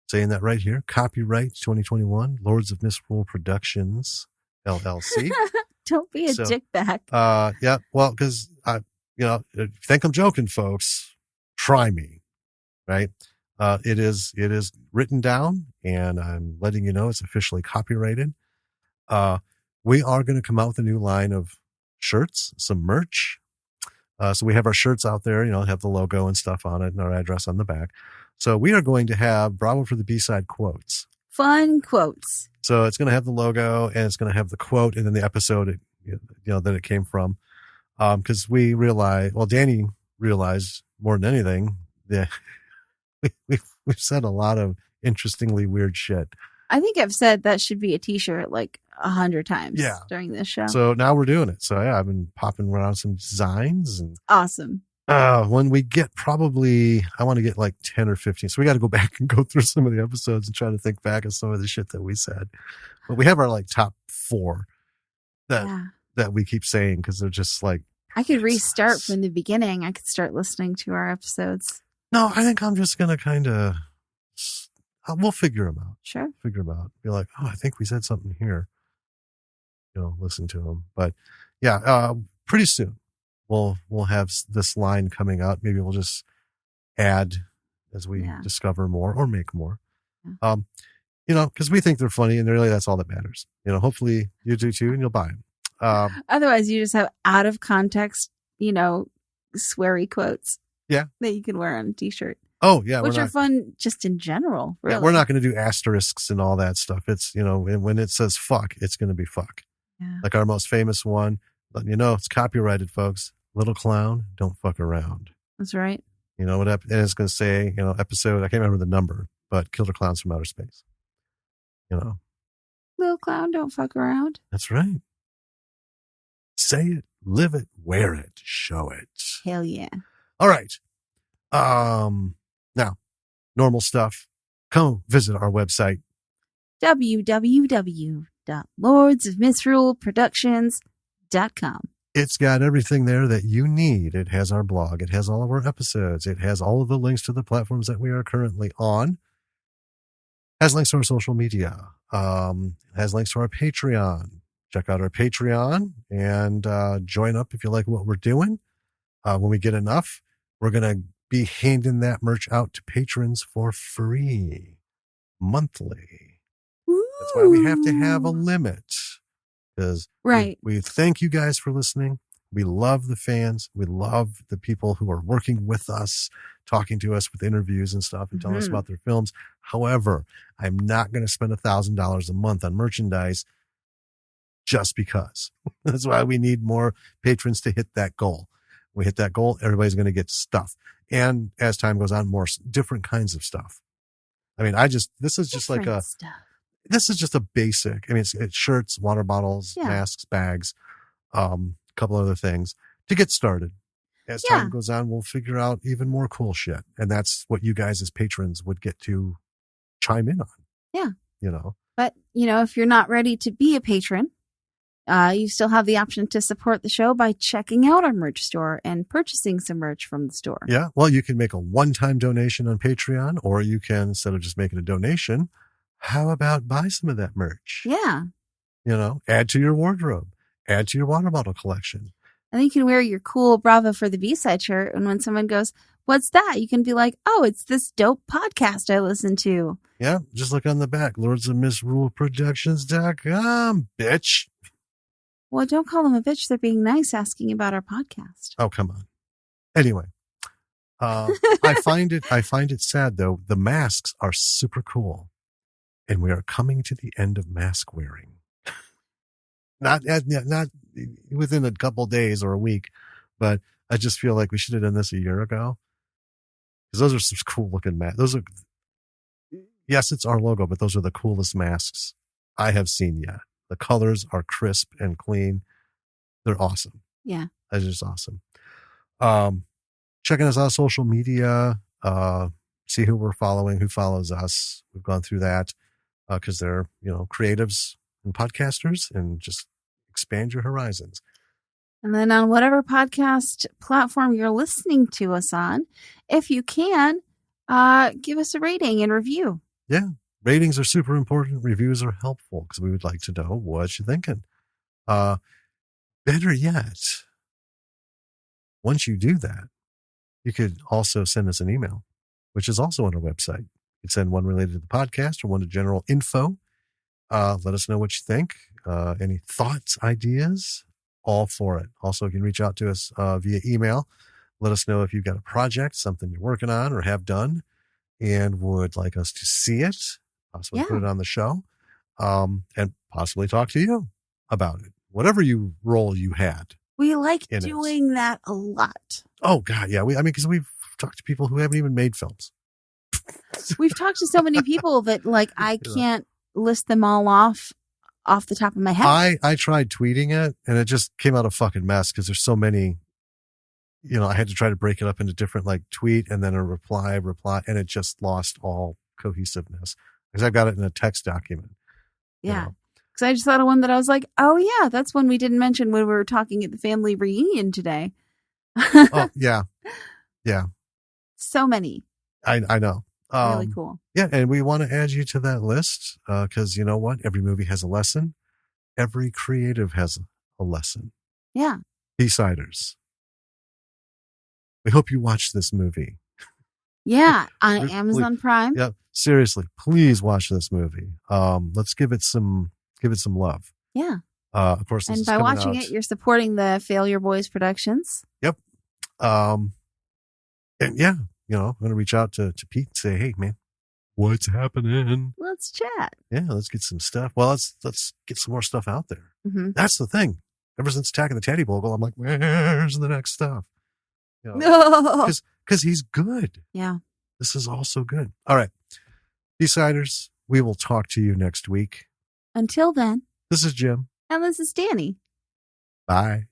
Saying that right here. Copyright 2021, Lords of Misrule Productions, LLC. Don't be a dickbag. Yeah. Well, because if you think I'm joking, folks, try me. Right. It is written down, and I'm letting you know it's officially copyrighted. We are going to come out with a new line of shirts, some merch. So we have our shirts out there, have the logo and stuff on it and our address on the back. So we are going to have Bravo for the B-side quotes. Fun quotes. So it's going to have the logo and it's going to have the quote and then the episode, that it came from. Cause we realized, Danny realized more than anything that we've said a lot of interestingly weird shit. I think I've said that should be a t-shirt like 100 times during this show. So now we're doing it. So yeah, I've been popping around some designs and awesome. When we get I want to get like 10 or 15. So we got to go back and go through some of the episodes and try to think back of some of the shit that we said. But we have our like top 4 that we keep saying because they're just like. I could restart from the beginning. I could start listening to our episodes. No, I think I'm just going to kind of, we'll figure them out. Sure. Figure them out. Be like, I think we said something here. Listen to them. But yeah, pretty soon. We'll have this line coming out. Maybe we'll just add as we discover more or make more. Yeah. Because we think they're funny and really that's all that matters. Hopefully you do too and you'll buy them. Otherwise you just have out of context, sweary quotes. Yeah. That you can wear on a t-shirt. Oh yeah. Which are fun just in general. Really. Yeah, we're not going to do asterisks and all that stuff. It's, when it says fuck, it's going to be fuck. Yeah. Like our most famous one. It's copyrighted, folks. Little clown, don't fuck around. That's right. What? And it's going to say, episode. I can't remember the number, but Killer Clowns from Outer Space. Little clown, don't fuck around. That's right. Say it, live it, wear it, show it. Hell yeah. All right. Now, normal stuff. Come visit our website. www.lordsofmisruleproductions.com. It's got everything there that you need. It has our blog. It has all of our episodes. It has all of the links to the platforms that we are currently on. It has links to our social media. It has links to our Patreon. Check out our Patreon and join up if you like what we're doing. When we get enough, we're going to be handing that merch out to patrons for free monthly. Ooh. That's why we have to have a limit. Because we thank you guys for listening. We love the fans. We love the people who are working with us, talking to us with interviews and stuff and telling us about their films. However, I'm not going to spend $1,000 a month on merchandise just because. That's why we need more patrons to hit that goal. We hit that goal, everybody's going to get stuff. And as time goes on, more different kinds of stuff. This is just like this is just a basic. It's shirts, water bottles, masks, bags, a couple other things to get started. as time goes on, we'll figure out even more cool shit. And that's what you guys as patrons would get to chime in on. Yeah. You know. But, if you're not ready to be a patron, you still have the option to support the show by checking out our merch store and purchasing some merch from the store. Yeah. Well, you can make a one-time donation on Patreon, or you can, instead of just making a donation, how about buy some of that merch? Yeah. Add to your wardrobe, add to your water bottle collection. And then you can wear your cool Bravo for the B-side shirt. And when someone goes, "What's that?" you can be like, "Oh, it's this dope podcast I listen to." Yeah. Just look on the back, lordsofmisruleproductions.com, bitch. Well, don't call them a bitch. They're being nice asking about our podcast. Oh, come on. Anyway, I find it sad though. The masks are super cool, and we are coming to the end of mask wearing. Not within a couple days or a week, but I just feel like we should have done this a year ago, because those are some cool looking masks. Yes, it's our logo, but those are the coolest masks I have seen yet. The colors are crisp and clean. They're awesome. Yeah. They're just awesome. Checking us out on social media, see who we're following, who follows us. We've gone through that because they're, creatives and podcasters, and just expand your horizons. And then on whatever podcast platform you're listening to us on, if you can, give us a rating and review. Yeah. Ratings are super important. Reviews are helpful because we would like to know what you're thinking. Better yet, once you do that, you could also send us an email, which is also on our website. You can send one related to the podcast or one to general info. Let us know what you think. Any thoughts, ideas, all for it. Also, you can reach out to us via email. Let us know if you've got a project, something you're working on or have done, and would like us to see it. Possibly put it on the show, and possibly talk to you about it. Whatever role you had. We like doing that a lot. Oh God, yeah. Because we've talked to people who haven't even made films. We've talked to so many people that I can't list them all off the top of my head. I tried tweeting it, and it just came out a fucking mess because there's so many. I had to try to break it up into different tweet and then a reply, and it just lost all cohesiveness. Because I've got it in a text document. Yeah. Because I just thought of one that I was like, oh, yeah, that's one we didn't mention when we were talking at the family reunion today. Oh, yeah. Yeah. So many. I know. Really cool. Yeah. And we want to add you to that list because you know what? Every movie has a lesson. Every creative has a lesson. Yeah. B-siders. We hope you watch this movie. Yeah. On Amazon Prime. Yeah. Seriously, please watch this movie. Let's give it some love. Yeah. Of course, and by watching it, you're supporting the Failureboys Productions. Yep. And yeah, I'm going to reach out to Pete and say, hey, man, what's happening? Let's chat. Yeah, let's get some stuff. Well, let's get some more stuff out there. Mm-hmm. That's the thing. Ever since Attack of the Teddy Bogle, I'm like, where's the next stuff? No. Because he's good. Yeah. This is also good. All right. B-siders, we will talk to you next week. Until then. This is Jim. And this is Danny. Bye.